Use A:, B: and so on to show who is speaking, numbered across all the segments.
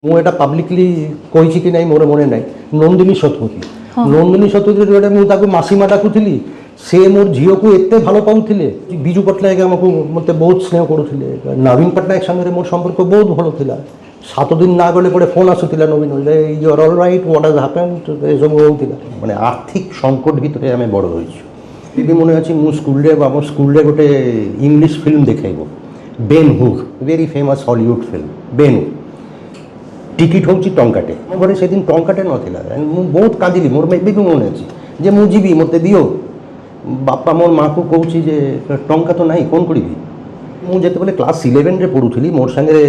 A: ମୁଁ ଏଇଟା ପବ୍ଲିକଲି କହିଛି କି ନାହିଁ ମୋର ମନେ ନାହିଁ। ନନ୍ଦିନୀ ଶତପଥୀ, ନନ୍ଦିନୀ ଶତପଥୀ ଗୋଟେ ମୁଁ ତାକୁ ମାସିମା ଡାକୁଥିଲି, ସେ ମୋର ଝିଅକୁ ଏତେ ଭଲ ପାଉଥିଲେ। ବିଜୁ ପଟ୍ଟନାୟକ ଆମକୁ ମୋତେ ବହୁତ ସ୍ନେହ କରୁଥିଲେ। ନବୀନ ପଟ୍ଟନାୟକ ସାଙ୍ଗରେ ମୋର ସମ୍ପର୍କ ବହୁତ ଭଲ ଥିଲା। 7 ଦିନ ନା ଗଲେ ଗୋଟେ ଫୋନ୍ ଆସୁଥିଲା ନବୀନ, you are all right, what has happened, ଏସବୁ ହେଉଥିଲା। ମାନେ ଆର୍ଥିକ ସଙ୍କଟ ଭିତରେ ଆମେ ବଡ଼ ହୋଇଛୁ। ଏବେ ମନେ ଅଛି ମୁଁ ଆମ ସ୍କୁଲରେ ଗୋଟେ ଇଂଲିଶ ଫିଲ୍ମ ଦେଖାଇବ, Ben Hur, very famous Hollywood film Ben Hur. Ticket ହେଉଛି ଟଙ୍କାଟେ। ମୋ ଘରେ ସେଦିନ ଟଙ୍କାଟେ ନଥିଲା। ମୁଁ ବହୁତ କାନ୍ଦିଲି, ମୋର ଏବେ ବି ମନେ ଅଛି ଯେ ମୁଁ ଯିବି, ମୋତେ ଦିଅ। ବାପା ମୋର ମାଆକୁ କହୁଛି ଯେ ଟଙ୍କା ତ ନାହିଁ, କ'ଣ କରିବି। ମୁଁ ଯେତେବେଳେ କ୍ଲାସ୍ 11ରେ ପଢ଼ୁଥିଲି, ମୋର ସାଙ୍ଗରେ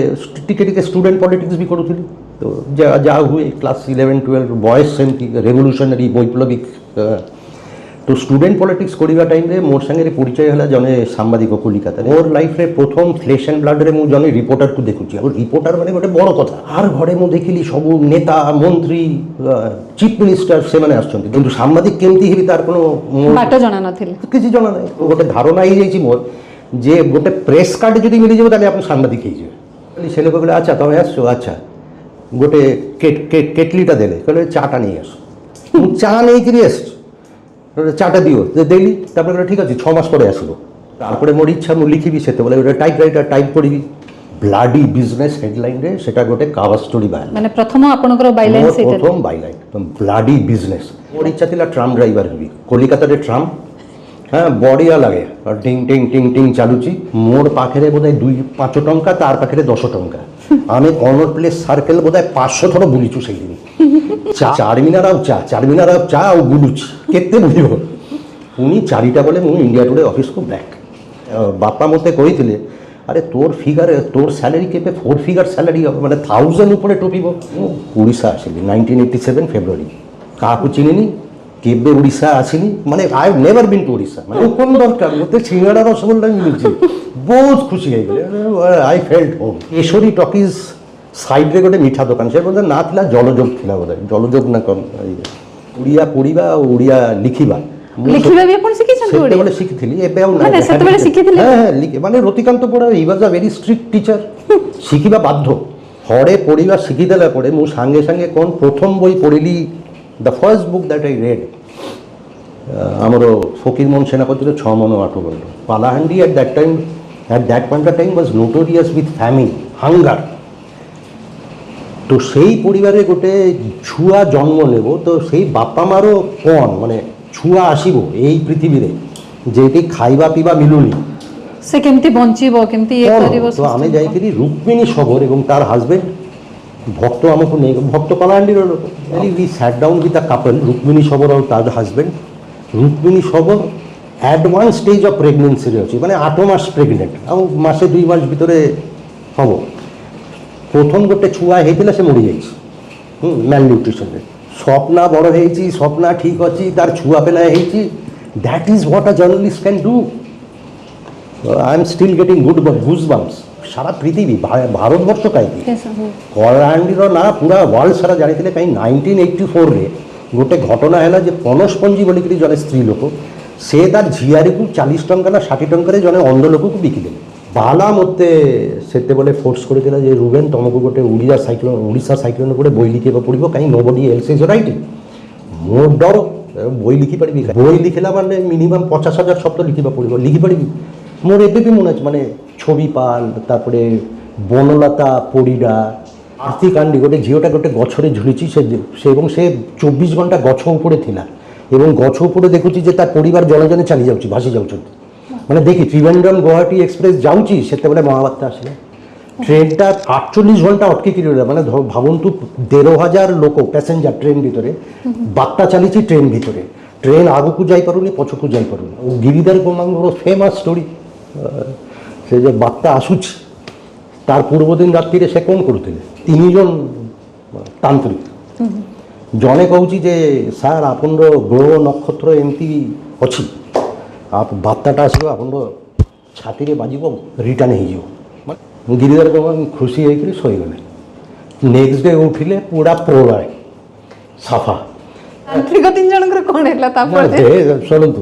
A: ଟିକେ ଟିକେ ଷ୍ଟୁଡେଣ୍ଟ ପଲିଟିକ୍ସ ବି କରୁଥିଲି। ତ ଯାହା ହୁଏ କ୍ଲାସ୍ 11, 12 ବୟସ ସେମିତି ରେଭଲ୍ୟୁସନାରୀ ବୈପ୍ଳବିକ। তো স্টুডেন্ট পলিটিক্স করা টাইমে মোর সাথে পরিচয় হল জনে সাংবাদিক কলিকাতা। মোর লাইফে প্রথম ফ্লেশ এন্ড ব্লাডরে মু জনে রিপোর্টারকে দেখুছি। আর রিপোর্টার মানে গোটে বড় কথা। আর ঘরে মু দেখিলি সবু নেতা মন্ত্রী চিফ মিনিস্টার সেমানে আসছেন, কিন্তু সাংবাদিক কেমতি হেবি তার কোনো
B: বাট জনা নথিল,
A: কিছু জনা নাই। গোটে ধারণা হয়ে যাইছি মোর যে গোটে প্রেস কার্ড যদি মিলি যাবে তাহলে আপনি সাংবাদিক হয়ে যাবে। সে লোক বলে আচ্ছা তুমি আসছো, আচ্ছা গোটে কেটলিটা দেলে, কলে চাটা নিয়ে আসো। চা নেইকি আসছো, চাটা দিও, দেলি। তারপরে ঠিক আছে 6 মাস পরে আসবো। তারপরে মোর ইচ্ছা মু লিখিবি, সেতে বলে ওটা টাইপ রাইটার টাইপ করিবি। ব্লাডি বিজনেস হেডলাইন রে সেটা গোটে কাভার স্টোরি বাহার,
B: মানে প্রথম আপনার বাইলাইন সেটা
A: প্রথম বাইলাইন ব্লাডি বিজনেস। মোর ইচ্ছা ଥିଲା ট্রাম ড্রাইভার হবি। কলিকাতারে ট্রাম, হ্যাঁ বড়িয়া লাগে, টিং টিং টিং টিং চালুছি। মোর পাখে বোধহয় 2-5 টঙ্কা, তার পাখে 10 টঙ্কা। আমি কনর প্লেস সার্কেল বোধহয় 500 থর বুলিছু সেই দিন। চারমিনার ଆଉ ଚା ଆଉ ବୁଲୁଛି, କେତେ ବୁଲିବ। ପୁଣି 4ଟା ବେଳେ ମୁଁ ଇଣ୍ଡିଆ ଟୁଡେ ଅଫିସକୁ ବ୍ୟାକ୍। ବାପା ମୋତେ କହିଥିଲେ ଆରେ ତୋର ଫିଗର, ତୋର ସ୍ୟାଲେରୀ କେବେ 4 ଫିଗର ସ୍ୟାଲେରୀ ହେବ, ମାନେ 1000 ଉପରେ ଟୋପିବ। ମୁଁ ଓଡ଼ିଶା ଆସିଲି 1987 ଫେବୃଆରୀ। କାହାକୁ ଚିହ୍ନିନି, କେବେ ଓଡ଼ିଶା ଆସିନି, ମାନେ I have never been to Odisha. ମାନେ କ'ଣ ଦରକାର, ମୋତେ ସିଙ୍ଗଡ଼ା ରସଗୋଲା ମିଳୁଛି, ବହୁତ ଖୁସି ହେଇଗଲେ। I felt home. Keshari talkies ସାଇଡ୍ରେ ଗୋଟେ ମିଠା ଦୋକାନ, ସେ ବୋଧେ ନା ଥିଲା ଜଳଯୋଗ ଥିଲା, ବୋଧେ ଜଳଯୋଗ ନା କ'ଣ। ଓଡ଼ିଆ ପଢ଼ିବା ଆଉ ଓଡ଼ିଆ ଲିଖିବା
B: লিখিবা বি আপন শিখিছেন তো?
A: সেତେବେଳେ ଶିଖିଥିଲି, ଏବେ ଆଉ
B: মানে সেতেবেলে শিখিଥିଲେ?
A: হ্যাঁ মানে রতিকান্ত পড়া হি ওয়াজ আ ভেরি স্ট্রিক্ট টিচার। শিখিবা বাধ্য। হরে পড়িবা শিখিদেলা পরে মু সাঙ্গে সাঙ্গে কোন প্রথম বই পড়িলি, the first book that I read, আমার ফকিরমোহন সেনাপতির 6 মন 8 গল্প। পালাহান্ডি at that point of time was notorious with famine, hunger। তো সেই পরিবারে গোটে ছুয়া জন্ম নেব, তো সেই বাপা মারও কন মানে ছুয়া আসিব এই পৃথিবীরে যেটি খাইবা পিবা মিলুনি,
B: সে কেমতি বঞ্চিব, কেমতি ইয়ে করিব।
A: তো আমি যাইছিলি রুক্মিণী সবর এবং তার হাজবেন্ড ভক্ত, আমাকে নেই ভক্ত পালাহান্ডির লোক। We sat down with a couple, Rukmini Sabar আর তার হাজবেন্ড। রুক্মিণী সবর অ্যাডভান্স স্টেজ অফ প্রেগনেন্সিরে ଅଛି, মানে 8 মাস প্রেগনেন্ট, ଆଉ ମାସେ 2 ମାସ ଭିତରେ ହବ। প্রথম গোটে ছুয়া হয়েছিল, সে মরি যাইছি ম্যালনিউট্রিশনে। স্বপ্না বড় হয়েছি, স্বপ্না ঠিক অছি, তার ছুয়া পেলা হয়েছি। That is what a journalist can do. I am still getting goose bumps. সারা পৃথিবী, ভারতবর্ষ কাইকি কলাহান্ডির না পুরা ওয়ার্ল্ড সারা জানিলে কাই 1984 গোটে ঘটনা হল যে পনসপঞ্জি বলিকি জনে স্ত্রী লোক, সে তার ঝিয়ারিকে 40 টঙ্কা না 60 টঙ্কার জনে অন্ধ লোককে বিকিদেলে। বালা মতে সেতেবেলে ফোর্স করেছিল যে রুবেন তোমাকে গোটে ওড়িশা সাইক্লোন গোটে বই লিখিবা পড়ব, কাই নোবডি এলস ইজ রাইটিং। মোর ডর বই লিখি পারিবি, বই লিখিলা মানে মিনিমাম 50,000 শব্দ লিখিবা পড়ব, লিখি পারিবি। মোর ଏବେ ବି মনে আছে, মানে ছবি পাল, তারপরে বনলতা পরিডা, আর্থিকান্ডি গোটে ঝিওটা গোটে গছরে ঝুলিছি, সে এবং সে 24 ঘন্টা গছ উপরে ଥିଲା এবং গছ উপরে দেখুছি যে তার পরিবার জলে জলে চালি যাচ্ছে, ভাসি যাচ্ছেন। মানে দেখি ত্রিভেন্দ্রম গুয়াহাটি এক্সপ্রেস যাচ্ছি, সেতবে মহাবাত্যা আসলে ট্রেনটা 48 ঘন্টা অটকে কি রইলা। মানে ভাবন্তু 1,500 লোক প্যাসেঞ্জার ট্রেন ভিতরে, বাত্তা চালিছি ট্রেন ভিতরে, ট্রেন আগুকু যাই পারুনি, পছকু যাই পারুনি। গিরিধার গোমাঙ্গর ফেমাস স্টোরি, সে যে বাত্তা আসুছি তার পূর্বদিন রাত্রিরে সে কোন করুଥିଲେ 3 জন তান্ত্রিক। জনে কହୁଛି যে স্যার আপনার গ্রহ নক্ষত্র এমতি অছি, বার্তাটা আসব আপনার ছাতিরে বাজিব, রিটার্ন হয়ে যাব। গিরিধার গোমাঙ্গ খুশি হয়ে শোগলে। নেক্সট ডে উঠিলে পুরা প্রলয় সাফা।
B: তান্ত্রিক 3 জনଙ୍କର কোন ହେଲା তারপরে
A: শুনতু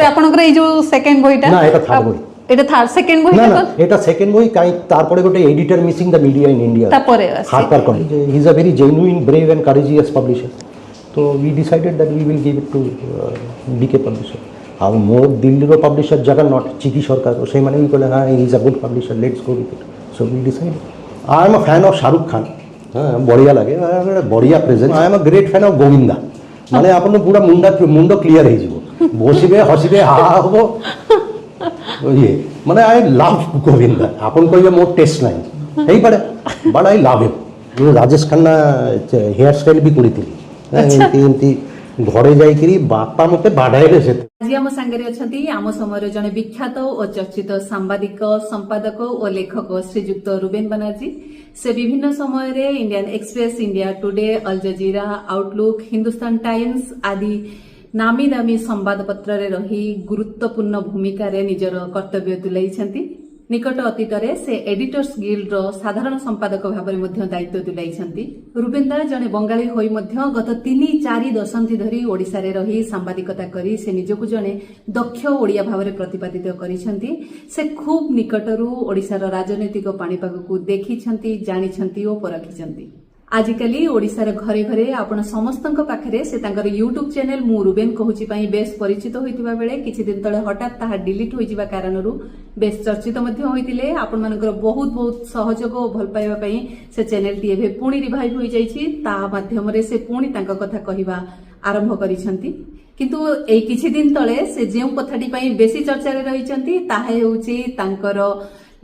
B: ଆପଣଙ୍କର এই যে সেকেন্ড বইটা?
A: না, এটা থার্ড বই।
B: এটা থার্ড সেকেন্ড বই
A: না না এটা সেকেন্ড বই কাই তারপরে গোটে editor missing the media in India
B: তারপরে আছে
A: Harper Collins he is a very genuine brave and courageous publisher তো we decided that we will give it to BK publisher আর মোর দিল্লিরও publisher Juggernaut Chiki Sarkar সেইমানে বি কলে হ্যাঁ is a good publisher let's go with it so we decided I am a fan of Shahrukh Khan হ্যাঁ বঢ়িয়া লাগে বঢ়িয়া presence I am a great fan of Govinda মানে আপনার পুরা মুন্ড ক্লিয়ার হয়ে যাব বসিবে হসিবে হা হা হব ইয়ে মানে আই লাভ গোবিন্দা আপন কইবে মোর টেস্ট নাই ହେଇପାରେ but I love him Rajesh Khanna hairstyle ବି କରିଥିଲି ଏମିତି ଏମିତି ଘରେ ଯାଇକିରି ବାପା ମୋତେ ବାଡ଼ାଇଲେ ସେତେ
C: ଆଜି ଆମ ସାଙ୍ଗରେ ଅଛନ୍ତି ଆମ ସମୟର ଜଣେ ବିଖ୍ୟାତ ଓ ଚର୍ଚ୍ଚିତ ସାମ୍ବାଦିକ ସମ୍ପାଦକ ଓ ଲେଖକ ଶ୍ରୀଯୁକ୍ତ ରୁବେନ ବାନାର୍ଜୀ ସେ ବିଭିନ୍ନ ସମୟରେ Indian express India today Al Jazeera outlook Hindustan Times ଆଦି ନାମୀ ଦାମୀ ସମ୍ବାଦପତ୍ରରେ ରହି ଗୁରୁତ୍ୱପୂର୍ଣ୍ଣ ଭୂମିକାରେ ନିଜର କର୍ତ୍ତବ୍ୟ ତୁଲାଇଛନ୍ତି ନିକଟ ଅତୀତରେ ସେ ଏଡିଟର୍ସ ଗିଲ୍ଡର ସାଧାରଣ ସମ୍ପାଦକ ଭାବରେ ମଧ୍ୟ ଦାୟିତ୍ୱ ତୁଲାଇଛନ୍ତି ରୁବେନ୍ଦା ଜଣେ ବଙ୍ଗାଳୀ ହୋଇ ମଧ୍ୟ ଗତ 3-4 ଦଶନ୍ଧି ଧରି ଓଡ଼ିଶାରେ ରହି ସାମ୍ବାଦିକତା କରି ସେ ନିଜକୁ ଜଣେ ଦକ୍ଷ ଓଡ଼ିଆ ଭାବରେ ପ୍ରତିପାଦିତ କରିଛନ୍ତି ସେ ଖୁବ୍ ନିକଟରୁ ଓଡ଼ିଶାର ରାଜନୈତିକ ପାଣିପାଗକୁ ଦେଖିଛନ୍ତି ଜାଣିଛନ୍ତି ଓ ପରଖିଛନ୍ତି ଆଜିକାଲି ଓଡ଼ିଶାର ଘରେ ଘରେ ଆପଣ ସମସ୍ତଙ୍କ ପାଖରେ ସେ ତାଙ୍କର ୟୁଟ୍ୟୁବ ଚ୍ୟାନେଲ ମୁଁ ରୁବେନ କହୁଛି ପାଇଁ ବେଶ ପରିଚିତ ହୋଇଥିବା ବେଳେ କିଛି ଦିନ ତଳେ ହଠାତ୍ ତାହା ଡିଲିଟ୍ ହୋଇଯିବା କାରଣରୁ ବେଶ ଚର୍ଚ୍ଚିତ ମଧ୍ୟ ହୋଇଥିଲେ ଆପଣମାନଙ୍କର ବହୁତ ବହୁତ ସହଯୋଗ ଓ ଭଲ ପାଇବା ପାଇଁ ସେ ଚ୍ୟାନେଲଟି ଏବେ ପୁଣି ରିଭାଇଭ୍ ହୋଇଯାଇଛି ତା ମାଧ୍ୟମରେ ସେ ପୁଣି ତାଙ୍କ କଥା କହିବା ଆରମ୍ଭ କରିଛନ୍ତି କିନ୍ତୁ ଏଇ କିଛି ଦିନ ତଳେ ସେ ଯେଉଁ କଥାଟି ପାଇଁ ବେଶୀ ଚର୍ଚ୍ଚାରେ ରହିଛନ୍ତି ତାହା ହେଉଛି ତାଙ୍କର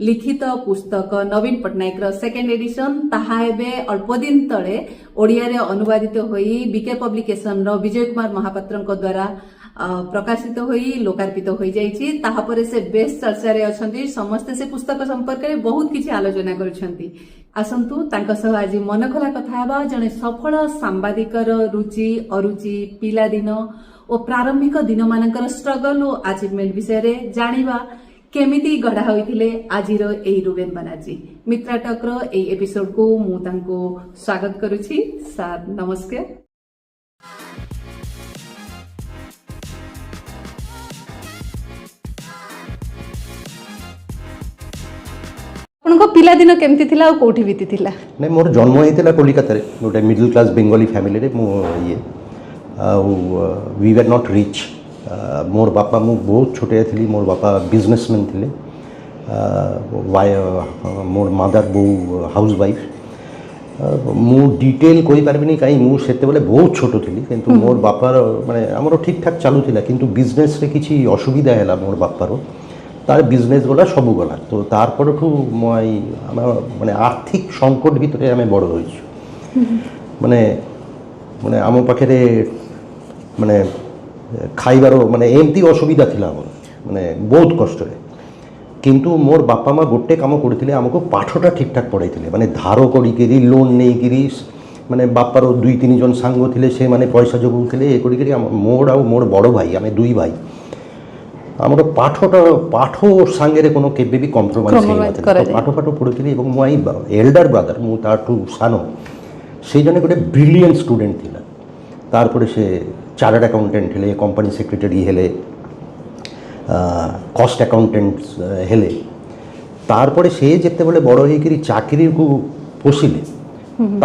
C: লিখিত পুস্তক নবীন পট্টনায়কর সেকেন্ড এডিশন তাহা এবে অল্প দিন তলে ওড়িয়ারে অনুবাদিত হই বিকে পব্লিকেশনর বিজয় কুমার মহাপাত্রଙ୍କ দ্বারা প্রকাশিত হই লোকার্পিত হই যাইছি তাহাপরে সে বেশ চর্চারে অছন্তি সমস্তে সে পুস্তক সম্পর্কে বহুত কিছু আলোচনা করছন্তি আসন্তু তাঙ্ক সহ আজি মনখোলা কথা হেবা জনে সফল সাংবাদিকর রুচি অরুচি পিলাদিন ও প্রারম্ভিক দিনমানଙ୍କର স্ট্রগল ও আচিভমেন্ট বিষয়ে জানিবা केमिति गढ़ा होइथिले आजिर एई रुबेन बानार्जी मित्रा टॉकर एई एपिसोड को मु तांको स्वागत करूछि सर नमस्कार
B: ଆପଣଙ୍କ ପିଲା ଦିନ କେମିତି ଥିଲା ଆଉ କୋଉଠି ବିତିଥିଲା
A: ନାଇଁ ମୋର ଜନ୍ମ ହେଇଥିଲା କଲିକତାରେ ଗୋଟେ ମିଡଲ କ୍ଲାସ୍ ବେଙ୍ଗଲୀ ଫ୍ୟାମିଲିରେ ମୁଁ ଇଏ ଆଉ वी वर नॉट रिच मोर बापा मु बहुत छोटे थी मोर बापा बिजनेसमैन थे मोर मदर बो हाउस वाइफ मु डिटेल कही पार्बनी कहीं मुझे बहुत छोट थी किंतु मोर बापार माने आमर ठीक ठाक चलूला किंतु बिजनेस रे किसी असुविधा है मोर बापार तार बिजनेस गला सब गला तो तारपर माने आर्थिक संकट भितर आम बड़ हो माने माने आम पाखे माने खाइबार माने एमती असुविधा थिला माने बहुत कष्ट किंतु मोर बापा माँ गोटे काम करते आमको पाठटा ठीक ठाक पढ़ाई माने धार करी लोन नहीं करी माने बापार 2-3 जन सांग थे से माने पैसा जगौले ये करी मोर आ मोर बड़ भाई आम 2 भाई आमर पाठटा पाठ सांगे कोनो केबे भी कम्प्रोमाइज पाठ पाठ पढ़ुली मुई एल्डर ब्रदर मु ताठू सान से जने गोटे ब्रिलियंट स्टूडेंट थिला तारपरे से चार्टर्ड अकाउंटेंट हेले कंपनी सेक्रेटरी हेले कॉस्ट अकाउंटेंट हेले तारपरे से जेते बेले बड़ होइकरी चाकरी को पोषिले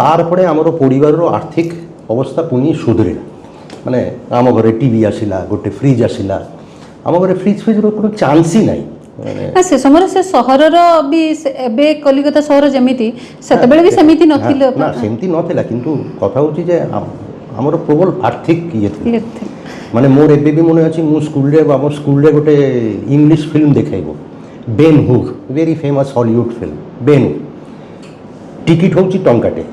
A: तारपरे आमर परिवार आर्थिक अवस्था पुनी सुधरिला माने आम घरे टीवी आसिला गोटे फ्रिज आसिला आम घरे फ्रिज कोनो चांस ही नाही
B: से समय से सहर भी एबे कलिकता सहर जेमिति सेतबेले भी सेमिति नथिले
A: ना सेमिति नथिला किंतु कथा होची जे आमर प्रबल आर्थिक ये माने मोर एबे भी मन अच्छी मु स्कूल रे गोटे इंग्लिश फिल्म देखाइबो बेन हुर very famous Hollywood film Ben ticket होची टंकाटे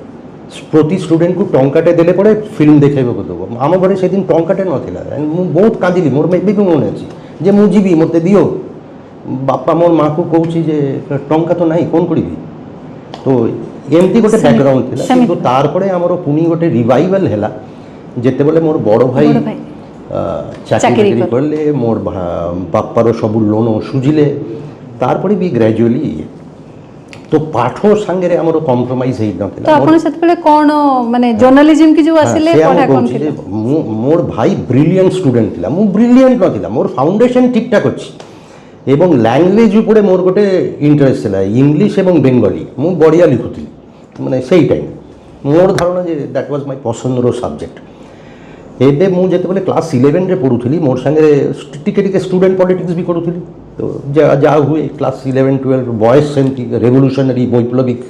A: प्रति स्टूडेंट को टंकाटे देले पड़े फिल्म देखाइबो को देबो आम घरे से दिन टंकाटे नथिला मु बहुत कांदिली मोर एबे भी मन अच्छी जे मु जीबी मते दियो बापा मोर माँ को कहूँ जे टंका तो नहीं कौन करी तो एमती गोटे बैकग्राउंड थिला किंतु तारपरे हमर पुनी गोटे रिवाइवल हैला जेते बेले मोर बड़ भाई चाकरी करले मोर बापार सब लोन सुझिले तारपरे भी ग्रेजुअली तो पाठ संगे रे हमर कॉम्प्रोमाइज हेइ नथिला तो
B: आपण सेते बेले कोन माने जर्नलिज्म की जो आसिले पढा कोन थिला
A: मोर भाई ब्रिलियंट स्टूडेंट थिला मु ब्रिलियंट नथिला मोर फाउंडेशन ठीक ठाक अछि ଏବଂ ଲାଙ୍ଗୁଏଜ ଉପରେ ମୋର ଗୋଟେ ଇଣ୍ଟରେଷ୍ଟ ଥିଲା ଇଂଲିଶ ଏବଂ ବେଙ୍ଗଲୀ ମୁଁ ବଢ଼ିଆ ଲେଖୁଥିଲି ମାନେ ସେଇ ଟାଇମ୍ ମୋର ଧାରଣା ଯେ ଦ୍ୟାଟ୍ ୱାଜ୍ ମାଇ ପସନ୍ଦର ସବଜେକ୍ଟ। ଏବେ ମୁଁ ଯେତେବେଳେ କ୍ଲାସ୍ 11ରେ ପଢ଼ୁଥିଲି ମୋର ସାଙ୍ଗରେ ଟିକେ ଟିକେ ଷ୍ଟୁଡେଣ୍ଟ ପଲିଟିକ୍ସ ବି କରୁଥିଲି। ତ ଯାହା ହୁଏ କ୍ଲାସ୍ 11, 12 ବୟସ ସେମିତି ରେଭଲ୍ୟୁସନାରୀ ବୈପ୍ଳବିକ।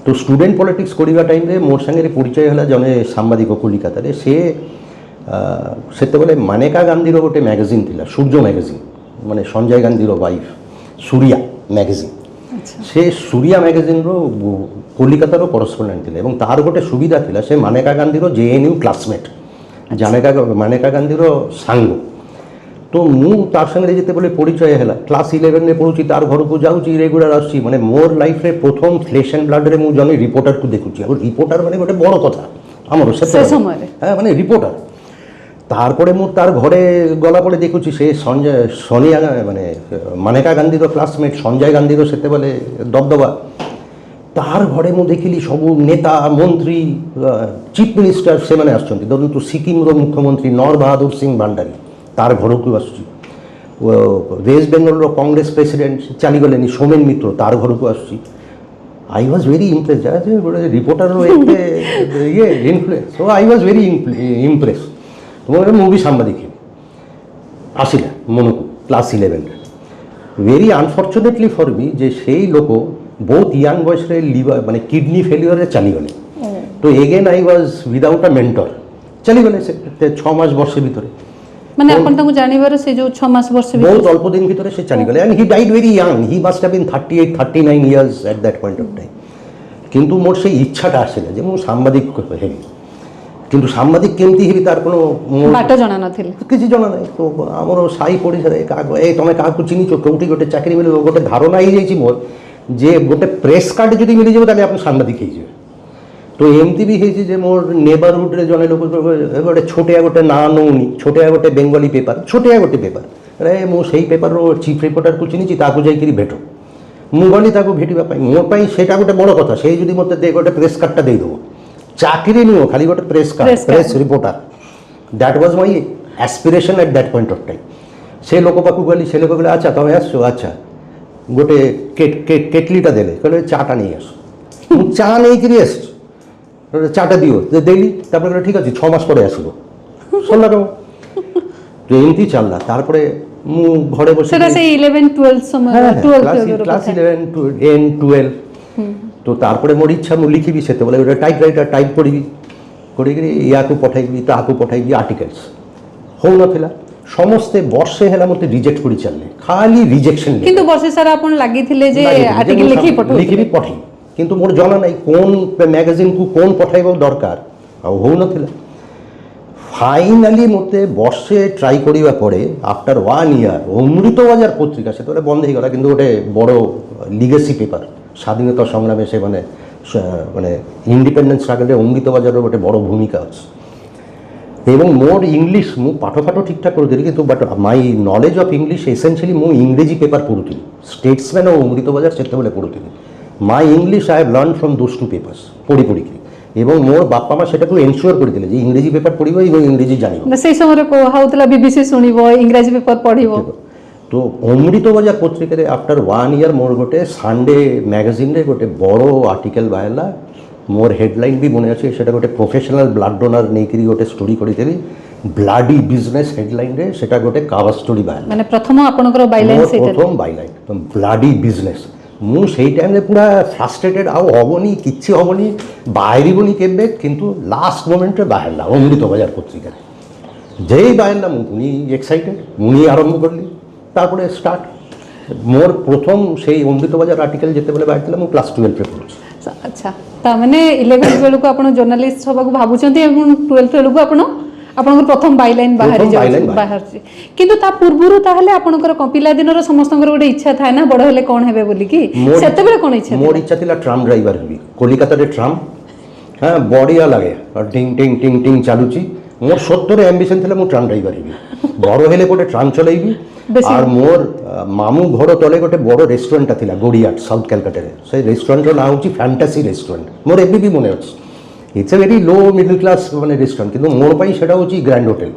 A: ତ ଷ୍ଟୁଡେଣ୍ଟ ପଲିଟିକ୍ସ କରିବା ଟାଇମ୍ରେ ମୋର ସାଙ୍ଗରେ ପରିଚୟ ହେଲା ଜଣେ ସାମ୍ବାଦିକ କଲିକତାରେ। ସେ ସେତେବେଳେ ମାନେକା ଗାନ୍ଧୀର ଗୋଟେ ମ୍ୟାଗାଜିନ୍ ଥିଲା ସୂର୍ଯ୍ୟ ମ୍ୟାଗାଜିନ୍ ମାନେ ସଞ୍ଜୟ ଗାନ୍ଧୀର ୱାଇଫ୍ ସୂର୍ୟା ମ୍ୟାଗାଜିନ୍। ସେ ସୂର୍ୟା ମ୍ୟାଗାଜିନ୍ର କଲିକତାର କରସ୍ପଣ୍ଡେଣ୍ଟ ଥିଲେ ଏବଂ ତାର ଗୋଟେ ସୁବିଧା ଥିଲା ସେ ମାନେକା ଗାନ୍ଧୀର JNU କ୍ଲାସମେଟ୍ ମାନେକା ଗାନ୍ଧୀର ସାଙ୍ଗ। ତ ମୁଁ ତାର ସାଙ୍ଗରେ ଯେତେବେଳେ ପରିଚୟ ହେଲା କ୍ଲାସ୍ 11ରେ ପଢ଼ୁଛି ତାର ଘରକୁ ଯାଉଛି ରେଗୁଲାର ଆସୁଛି ମାନେ ମୋର ଲାଇଫ୍ରେ ପ୍ରଥମ ଫ୍ଲେଶ୍ ଆଣ୍ଡ ବ୍ଲଡ଼ରେ ମୁଁ ଜଣେ ରିପୋର୍ଟରକୁ ଦେଖୁଛି ଆଉ ରିପୋର୍ଟର ମାନେ ଗୋଟେ ବଡ଼ କଥା ଆମର
B: ସେ ସମୟରେ
A: ମାନେ ରିପୋର୍ଟର। তারপরে ମୁଁ ତାର ଘରେ ଗଲାପରେ ଦେଖୁଛି ସେ ସୋନିଆ ମାନେ ମାନେକା ଗାନ୍ଧୀର କ୍ଲାସମେଟ୍ ସଞ୍ଜୟ ଗାନ୍ଧୀର ସେତେବେଳେ ଦବଦବା। ତାର ଘରେ ମୁଁ ଦେଖିଲି ସବୁ ନେତା ମନ୍ତ୍ରୀ ଚିଫ୍ ମିନିଷ୍ଟର ସେମାନେ ଆସୁଛନ୍ତି। ଧରନ୍ତୁ ସିକିମର ମୁଖ୍ୟମନ୍ତ୍ରୀ ନର ବାହାଦୁର ସିଂ ଭାଣ୍ଡାରୀ ତାର ଘରକୁ ଆସୁଛି। ୱେଷ୍ଟ ବେଙ୍ଗଲର କଂଗ୍ରେସ ପ୍ରେସିଡେଣ୍ଟ ଚାଲିଗଲେନି ସୋমেন ମିତ୍ର ତାର ଘରକୁ ଆସୁଛି। I was very impressed ଗୋଟେ ରିପୋର୍ଟରର ଏତେ ଇଏ influence. So I was very impressed। ମୁଁ ବି ସାମ୍ବାଦିକ ଆସିଲା ମନକୁ କ୍ଲାସ୍ 11ରେ। ଭେରି ଅନଫର୍ଚୁନେଟଲି ଫର୍ ମି ଯେ ସେଇ ଲୋକ ବହୁତ ୟଙ୍ଗ ବୟସରେ ଲିଭର ମାନେ କିଡନୀ ଫେଲିୟରରେ ଚାଲିଗଲେ। ତ ଏଗେନ୍ ଆଇ ୱାଜ୍ ୱିଦାଉଟ୍ ଆ ମେଣ୍ଟର ଚାଲିଗଲେ ସେ 6 ମାସ ବର୍ଷ ଭିତରେ।
B: ମାନେ ଆପଣ ତାଙ୍କୁ ଜାଣିବାର ସେ ଯୋଉ 6 ମାସ ବର୍ଷ
A: ବହୁତ ଅଳ୍ପ ଦିନ ଭିତରେ ସେ ଚାଲିଗଲେ and he died very young. He must have been 38, 39 years at that point of time। କିନ୍ତୁ ମୋର ସେଇ ଇଚ୍ଛାଟା ଆସିଲା ଯେ ମୁଁ ସାମ୍ବାଦିକ ହେବି। କିନ୍ତୁ ସାମ୍ବାଦିକ କେମିତି ହେବି ତାର কোনো
B: ବାଟ ଜଣା ନଥିଲା
A: କିଛି ଜଣା ନାହିଁ। ତ ଆମର ସାହି ପଡ଼ିଶାରେ କାହାକୁ ତମେ କାହାକୁ ଚିହ୍ନିଛ କେଉଁଠି ଗୋଟେ ଚାକିରି ମିଳିବ ଗୋଟେ ଧାରଣା ହେଇଯାଇଛି ମୋର ଯେ ଗୋଟେ ପ୍ରେସ୍ କାର୍ଡ଼ ଯଦି ମିଳିଯିବ ତାହେଲେ ଆପଣ ସାମ୍ବାଦିକ ହେଇଯିବେ। ତ ଏମିତି ବି ହେଇଛି ଯେ ମୋର ନେବରହୁଡ଼ରେ ଜଣେ ଲୋକ ଗୋଟେ ଛୋଟିଆ ଗୋଟେ ନାଁ ନେଉନି ଛୋଟିଆ ଗୋଟେ ବେଙ୍ଗଲୀ ପେପର ଛୋଟିଆ ଗୋଟେ ପେପର ମୁଁ ସେଇ ପେପରର ଚିଫ୍ ରିପୋର୍ଟରକୁ ଚିହ୍ନିଛି ତାକୁ ଯାଇକରି ଭେଟ। ମୁଁ ଗଲି ତାକୁ ଭେଟିବା ପାଇଁ ମୋ ପାଇଁ ସେଇଟା ଗୋଟେ ବଡ଼ କଥା। ସେ ଯଦି ମୋତେ ଗୋଟେ ପ୍ରେସ୍ କାର୍ଡ଼ଟା ଦେଇଦେବ ଚାକିରି ନୁହଁ ଖାଲି ଗୋଟେ press reporter that was my aspiration at that point of time. ସେ ଲୋକ ପାଖକୁ ଗଲି ସେ ଲୋକ କହିଲେ ଆଚ୍ଛା ତମେ ଆସିଛ ଆଚ୍ଛା ଗୋଟେ କେଟଲିଟା ଦେଲେ କହିଲେ ଚାଟା ନେଇ ଆସ। ମୁଁ ଚା ନେଇକରି ଆସିଛି ଚାଟା ଦିଅ ଦେଲି ତାପରେ କହିଲେ ଠିକ୍ ଅଛି 6 ମାସ ପରେ ଆସିବ ସରିଲା କାମ। তো ଏମିତି ଚାଲିଲା। ତାପରେ ମୁଁ ଘରେ ବସି
B: ସେଟା ସେଇ 11 12 ସମୟ 12
A: ক্লাস 11 টু 12 তো তারপরে মোর ইচ্ছা ମୁଁ লিখিবি সেତେବେଳେ ଗୋଟେ টাইপ রাইটার টাইপ କରିବି କରିକିରି ୟାକୁ ପଠାଇବି ତାକୁ ପଠାଇବି ଆର୍ଟିକଲ୍ସ ହଉନଥିଲା। ସମସ୍ତେ ବର୍ଷେ ହେଲା ମୋତେ ରିଜେକ୍ଟ କରି ଚାଲିଲେ ଖାଲି ରିଜେକ୍ସନ।
B: କିନ୍ତୁ ବର୍ଷେ ସାରା ଆପଣ ଲାଗିଥିଲେ ଯେ ଆର୍ଟିକଲ ଲେଖି
A: ପଠାଇ କିନ୍ତୁ ମୋର ଜଣା ନାହିଁ কোন ମ୍ୟାଗାଜିନ୍କୁ কোন ପଠାଇବା ଦରକାର ଆଉ ହଉନଥିଲା। ফাইনালি ମୋତେ ବର୍ଷେ ଟ୍ରାଏ କରିବା ପରେ ଆଫ୍ଟର 1 year অমৃতবাজার পত্রিকা ସେତେବେଳେ ବନ୍ଦ ହେଇଗଲା କିନ୍ତୁ ଗୋଟେ ବଡ଼ লিগেসি পেপার স্বাধীনতা সংগ্রামে ସେମାନେ ମାନେ ইন্ডিপেন্ডেন্স স্ট্রাগলে অমৃতবাজারের ଗୋଟେ বড় ভূমিকা আছে। এবং মোর ইংলিশ ମୁଁ ପାଠ ঠিকঠাক କରୁଥିଲି କିନ୍ତୁ but my knowledge of English essentially ମୁଁ ଇଂରେଜୀ ପେପର ପଢ଼ୁଥିଲି ଷ୍ଟେଟ୍ସମ୍ୟାନ୍ ଆଉ ଅମୃତବାଜାର ସେତେବେଳେ ପଢ଼ୁଥିଲି। My English I have learn from those 2 papers ପଢ଼ିକି এবং মোর বাপা মা সেটাকে এনশিওর କରିଥିଲେ যে ইংরেজি পেপার পড়িব এবং ইংরেজি জানিব।
B: সেই সময় কোহাউতলা বিবিসি শুনিব ইংরেজি পেপার পড়িব।
A: তো অমৃতবাজার পত্রিকারে আফটার 1 year মোর গোটে সানডে ম্যাগাজিনে গোটে বড় আর্টিকেল বাহারা মোর হেডলাইন বি মনে আছে সেটা গোটে প্রফেশনাল ব্লাড ডোনার নেইকি গোটে স্টোরি করিদেলি ব্লাডি বিজনেস হেডলাইনে সেটা গোটে কাভার স্টোরি বাহারা
B: মানে প্রথম আপনার বাইলাইন সেটা
A: প্রথম বাইলাইন ব্লাডি বিজনেস। ମୁଁ ସେଇ ଟାଇମ୍ରେ ପୁରା ଫ୍ରାଷ୍ଟ୍ରେଟେଡ୍ ଆଉ ହେବନି କିଛି ହେବନି ବାହାରିବନି କେବେ କିନ୍ତୁ ଲାଷ୍ଟ ମୋମେଣ୍ଟରେ ବାହାରିଲା ଅମୃତବାଜାର ପତ୍ରିକାରେ। ଯେଇ ବାହାରିଲା ମୁଁ ପୁଣି ଏକ୍ସାଇଟେଡ୍ ପୁଣି ଆରମ୍ଭ କଲି ତାପରେ ଷ୍ଟାର୍ଟ ମୋର ପ୍ରଥମ ସେଇ ଅମୃତବାଜାର ଆର୍ଟିକଲ ଯେତେବେଳେ ବାହାରିଥିଲା ମୁଁ କ୍ଲାସ୍ 12ରେ ପଢ଼ୁଛି।
B: ଆଚ୍ଛା ତାମାନେ 11 ବେଳକୁ ଆପଣ ଜର୍ଣ୍ଣାଲିଷ୍ଟ ହେବାକୁ ଭାବୁଛନ୍ତି ଏବଂ 12 ବେଳକୁ ଆପଣଙ୍କର ପ୍ରଥମ ବାଇଲାଇନ୍ ବାହାରିଛି। କିନ୍ତୁ ତା ପୂର୍ବରୁ ତାହେଲେ ଆପଣଙ୍କର ପିଲାଦିନର ସମସ୍ତଙ୍କର ଗୋଟେ ଇଚ୍ଛା ଥାଏ ନା ବଡ଼ ହେଲେ କ'ଣ ହେବେ ବୋଲିକି ସେତେବେଳେ କ'ଣ ଇଚ୍ଛା?
A: ମୋର ଇଚ୍ଛା ଥିଲା ଟ୍ରାମ୍ ଡ୍ରାଇଭର ହେବି କଲିକତାରେ ଟ୍ରାମ୍ ବଢ଼ିଆ ଲାଗେ ଟିଂ ଟିଂ ଟିଂ ଟିଂ ଚାଲୁଛି। ମୋର ସତରେ ଆମ୍ବିସନ୍ ଥିଲା ମୁଁ ଟ୍ରାମ୍ ଡ୍ରାଇଭର ହେବି ବଡ଼ ହେଲେ ଗୋଟେ ଟ୍ରାମ୍ ଚଲେଇବି। আর মোর মামু ঘর তলে গোটে বড় রেস্টুরেন্টটা ଥିଲା গড়িয়াট সাউথ ক্যালকাটারে সেই রেস্টুরেন্টর নাম হচ্ছে ফ্যান্টাসি রেস্টুরেন্ট মোর ଏବେ ବି ମନେ ଅଛି। It's a very low middle class ମାନେ ରେଷ୍ଟୁରାଣ୍ଟ, କିନ୍ତୁ ମୋର ପାଇଁ ସେଟା ହେଉଛି ଗ୍ରାଣ୍ଡ ହୋଟେଲ।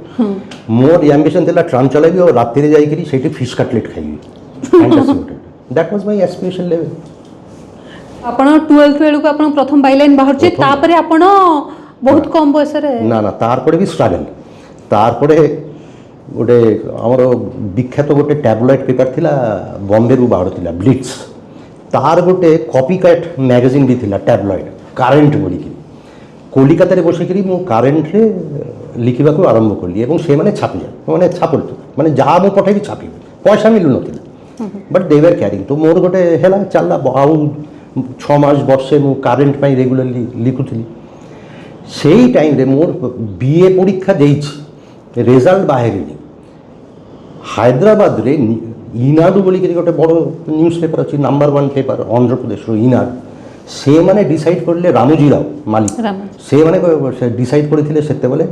A: ମୋର ଆମ୍ବିସନ୍ ଥିଲା ଟ୍ରାମ୍ ଚଲାଇବି ଆଉ ରାତିରେ ଯାଇକରି ସେଇଠି ଫିସ୍ କାଟଲେଟ୍ ଖାଇବି, fantasy hotel. That was my aspiration level.
B: ଆପଣ 12th ବେଳକୁ ଆପଣ ପ୍ରଥମ ବାଇଲାଇନ୍ ବାହାରୁଛି, ତାପରେ ଆପଣ ବହୁତ କମ୍ ବୟସରେ
A: ନା ତାରପରେ ବି ଷ୍ଟ୍ରଗଲ୍। ତାରପରେ ଗୋଟେ ଆମର ବିଖ୍ୟାତ ଗୋଟେ ଟ୍ୟାବଲଏଡ୍ ପେପର୍ ଥିଲା ବମ୍ବେରୁ ବାହାରୁଥିଲା ବ୍ଲିଟ୍ସ, ତାର ଗୋଟେ କପି କାଟ୍ ମ୍ୟାଗାଜିନ୍ ବି ଥିଲା ଟ୍ୟାବଲଏଡ୍ କାରେଣ୍ଟ ବୋଲିକି। କଲିକତାରେ ବସିକରି ମୁଁ କାରେଣ୍ଟରେ ଲେଖିବାକୁ ଆରମ୍ଭ କଲି ଏବଂ ସେମାନେ ଛାପିଲେ, ମାନେ ଛାପନ୍ତୁ ମାନେ ଯାହା ମୁଁ ପଠାଇବି ଛାପିବି, ପଇସା ମିଳୁନଥିଲା ବଟ୍ ଦେ ୱେର୍ କ୍ୟାରିଂ। ତ ମୋର ଗୋଟେ ହେଲା ଚାଲିଲା, ଆଉ 6 ମାସ ବର୍ଷେ ମୁଁ କାରେଣ୍ଟ ପାଇଁ ରେଗୁଲାରଲି ଲେଖୁଥିଲି। ସେଇ ଟାଇମ୍ରେ ମୋର BA ପରୀକ୍ଷା ଦେଇଛି, ରେଜଲ୍ଟ ବାହାରିନି। ହାଇଦ୍ରାବାଦରେ ଇନାଡୁ ବୋଲିକରି ଗୋଟେ ବଡ଼ ନ୍ୟୁଜ୍ ପେପର୍ ଅଛି, ନମ୍ବର 1 ପେପର୍ ଆନ୍ଧ୍ରପ୍ରଦେଶର ଇନାଡୁ। ସେମାନେ ଡିସାଇଡ୍ କରିଲେ, ରାମୋଜୀ ରାଓ ମାଲିକ, ସେମାନେ ଡିସାଇଡ୍ କରିଥିଲେ ସେତେବେଳେ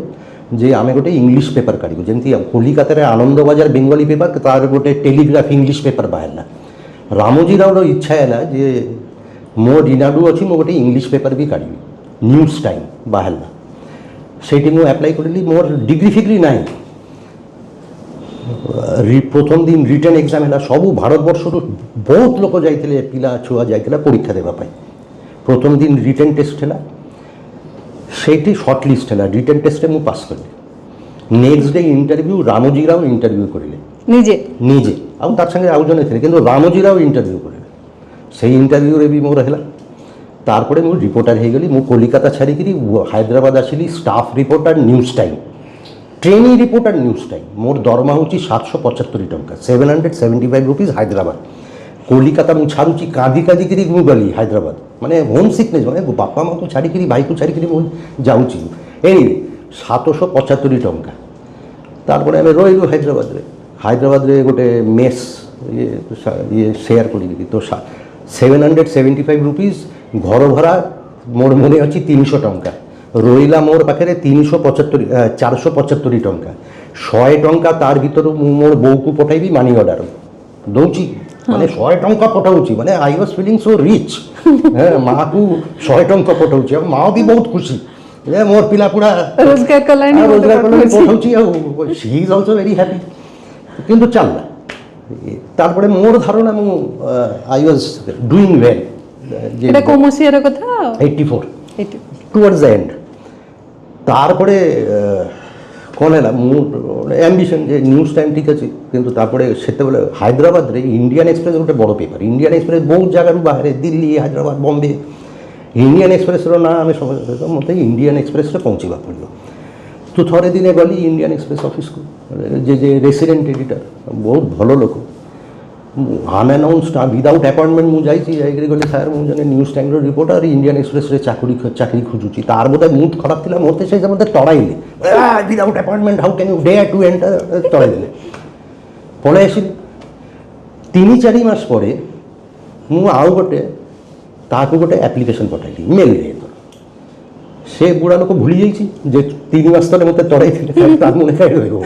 A: ଯେ ଆମେ ଗୋଟେ ଇଂଲିଶ ପେପର୍ କାଢ଼ିବୁ। ଯେମିତି କଲିକତାରେ ଆନନ୍ଦବାଜାର ବେଙ୍ଗଲୀ ପେପର୍, ତାର ଗୋଟେ ଟେଲିଗ୍ରାଫ ଇଂଲିଶ ପେପର୍ ବାହାରିଲା। ରାମୋଜୀ ରାଓର ଇଚ୍ଛା ହେଲା ଯେ ମୋର ଇନାଡୁ ଅଛି, ମୁଁ ଗୋଟେ ଇଂଲିଶ ପେପର୍ ବି କାଢ଼ିବି। ନ୍ୟୁଜ୍ ଟାଇମ୍ ବାହାରିଲା, ସେଇଠି ମୁଁ ଆପ୍ଲାଏ କରିଲି। ମୋର ডিগ্রি ফিগ্রি নাই। প্রথম দিন রিটেন এক্সাম ହେଲା, ସବୁ ଭାରତବର୍ଷରୁ ବହୁତ ଲୋକ ଯାଇଥିଲେ, ପିଲା ଛୁଆ ଯାଇଥିଲେ ପରୀକ୍ଷା ଦେବା ପାଇଁ। ପ୍ରଥମ ଦିନ ରିଟେନ୍ ଟେଷ୍ଟ ହେଲା, ସେଇଠି ସର୍ଟ ଲିଷ୍ଟ ହେଲା। ରିଟେନ୍ ଟେଷ୍ଟରେ ମୁଁ ପାସ୍ କଲି। Next day interview, Ramoji Rao interview କରିଲେ ନିଜେ, ଆଉ ତାର ସାଙ୍ଗେ ଆଉ ଜଣେ ଥିଲେ, କିନ୍ତୁ ରାମୋଜୀ ରାଓ ଇଣ୍ଟରଭ୍ୟୁ କରିଲେ। সেই ইন্টারভিউরে ବି ମୋର ହେଲା। তারপরে ମୁଁ রিপোর্টার হয়ে গেলি। ମୁଁ কলিকাতা ছাড়িকি হায়দ্রাবাদ আসিলি staff reporter News Time, trainee reporter News Time. মোর দরমা হচ্ছে 775 টঙ্কা, 775 রুপিজ হায়দ্রাবাদ। কলিকাতা ମୁଁ ଛାଡ଼ୁଛି କାঁଦି କାঁଦିକିରି ମୁଁ ଗଲି ହାଇଦ୍ରାବାଦ, ମାନେ ହୋମ୍ ସିକନେସ୍, ମାନେ ବାପା ମାଆକୁ ଛାଡ଼ିକିରି ଭାଇକୁ ଛାଡ଼ିକିରି ମୁଁ ଯାଉଛି। ଏନିୱେ 775 ଟଙ୍କା। ତାପରେ ଆମେ ରହିଲୁ ହାଇଦ୍ରାବାଦରେ ଗୋଟେ ମେସ୍ ଇଏ ସେୟାର କରିକିରି। ତ 775 রুপিজ ঘর ভরা মোর মনে ଅଛି 300 ଟଙ୍କା। রইলা মোর পাখে 475 ଟଙ୍କା। 100 ଟଙ୍କା তার ভিতରୁ ମୁଁ মোর বউକୁ পঠাইবি মানি অর্ডার দৌছি, মানে 100 ଟଙ୍କା পঠাউছি, মানে I was feeling so rich. হ্যাঁ, মাକୁ 100 ଟଙ୍କା পঠাউছি, আর মা भी बहुत খুশি, মোর পিলা পুরা
B: ରୋଜଗାର କଲାଣି
A: পঠাউছি, ଆଉ she is also very happy. কিন্তু চাললা। তারপরে মোর ধারণা ମୁଁ আই ওয়াজ ডুইং ওয়েল।
B: এটা কোন মସିହାର কথা?
A: 84 টুয়ার্ডস দ্য এন্ড। তারপরে কোন ହେଲା, ମୁଁ ଆମ୍ବିସନ୍ ଯେ ନ୍ୟୁଜ୍ ଟାଇମ୍ ଠିକ୍ ଅଛି, କିନ୍ତୁ ତାପରେ ସେତେବେଳେ ହାଇଦ୍ରାବାଦରେ ଇଣ୍ଡିଆନ୍ ଏକ୍ସପ୍ରେସ୍ ଗୋଟେ ବଡ଼ ପେପର୍। ଇଣ୍ଡିଆନ୍ ଏକ୍ସପ୍ରେସ୍ ବହୁତ ଜାଗାରୁ ବାହାରେ, ଦିଲ୍ଲୀ, ହାଇଦ୍ରାବାଦ, ବମ୍ବେ। ଇଣ୍ଡିଆନ୍ ଏକ୍ସପ୍ରେସ୍ର ନାଁ ଆମେ ସମସ୍ତେ, ମୋତେ ଇଣ୍ଡିଆନ୍ ଏକ୍ସପ୍ରେସ୍ରେ ପହଞ୍ଚିବାକୁ ପଡ଼ିବ। তো ଥରେ ଦିନେ ଗଲି ଇଣ୍ଡିଆନ୍ ଏକ୍ସପ୍ରେସ୍ ଅଫିସକୁ, ଯେ ରେସିଡେଣ୍ଟ ଏଡ଼ିଟର୍, ବହୁତ ଭଲ ଲୋକ। ଅନଆନାଉନ୍ସଡ୍ ୱିଦାଉଟ୍ ଆପଏଣ୍ଟମେଣ୍ଟ ମୁଁ ଯାଇକରି ଗଲି, ସାର୍ ମୁଁ ଜଣେ ନ୍ୟୁଜ୍ ଟାଇମ୍ର ରିପୋର୍ଟର, ଇଣ୍ଡିଆନ୍ ଏକ୍ସପ୍ରେସ୍ରେ ଚାକିରି ଖୋଜୁଛି। ତାର ବୋଧେ ମୁଡ୍ ଖରାପ ଥିଲା, ମୋତେ ସେ ମୋତେ ତଡ଼ାଇଲେ, without appointment how can you dare to enter, ତଡ଼ାଇଦେଲେ। ପଳେଇ ଆସିଲି। 3-4 ମାସ ପରେ ମୁଁ ଆଉ ତାହାକୁ ଗୋଟେ ଆପ୍ଲିକେସନ୍ ପଠାଇଲି ମେଲ୍ରେ। ସେ ବୁଢ଼ା ଲୋକ ଭୁଲି ଯାଇଛି ଯେ 3 ମାସ ତଳେ ମୋତେ ତଡ଼ାଇଥିଲେ, ତାର ମନେ କାହିଁ ରହିବ।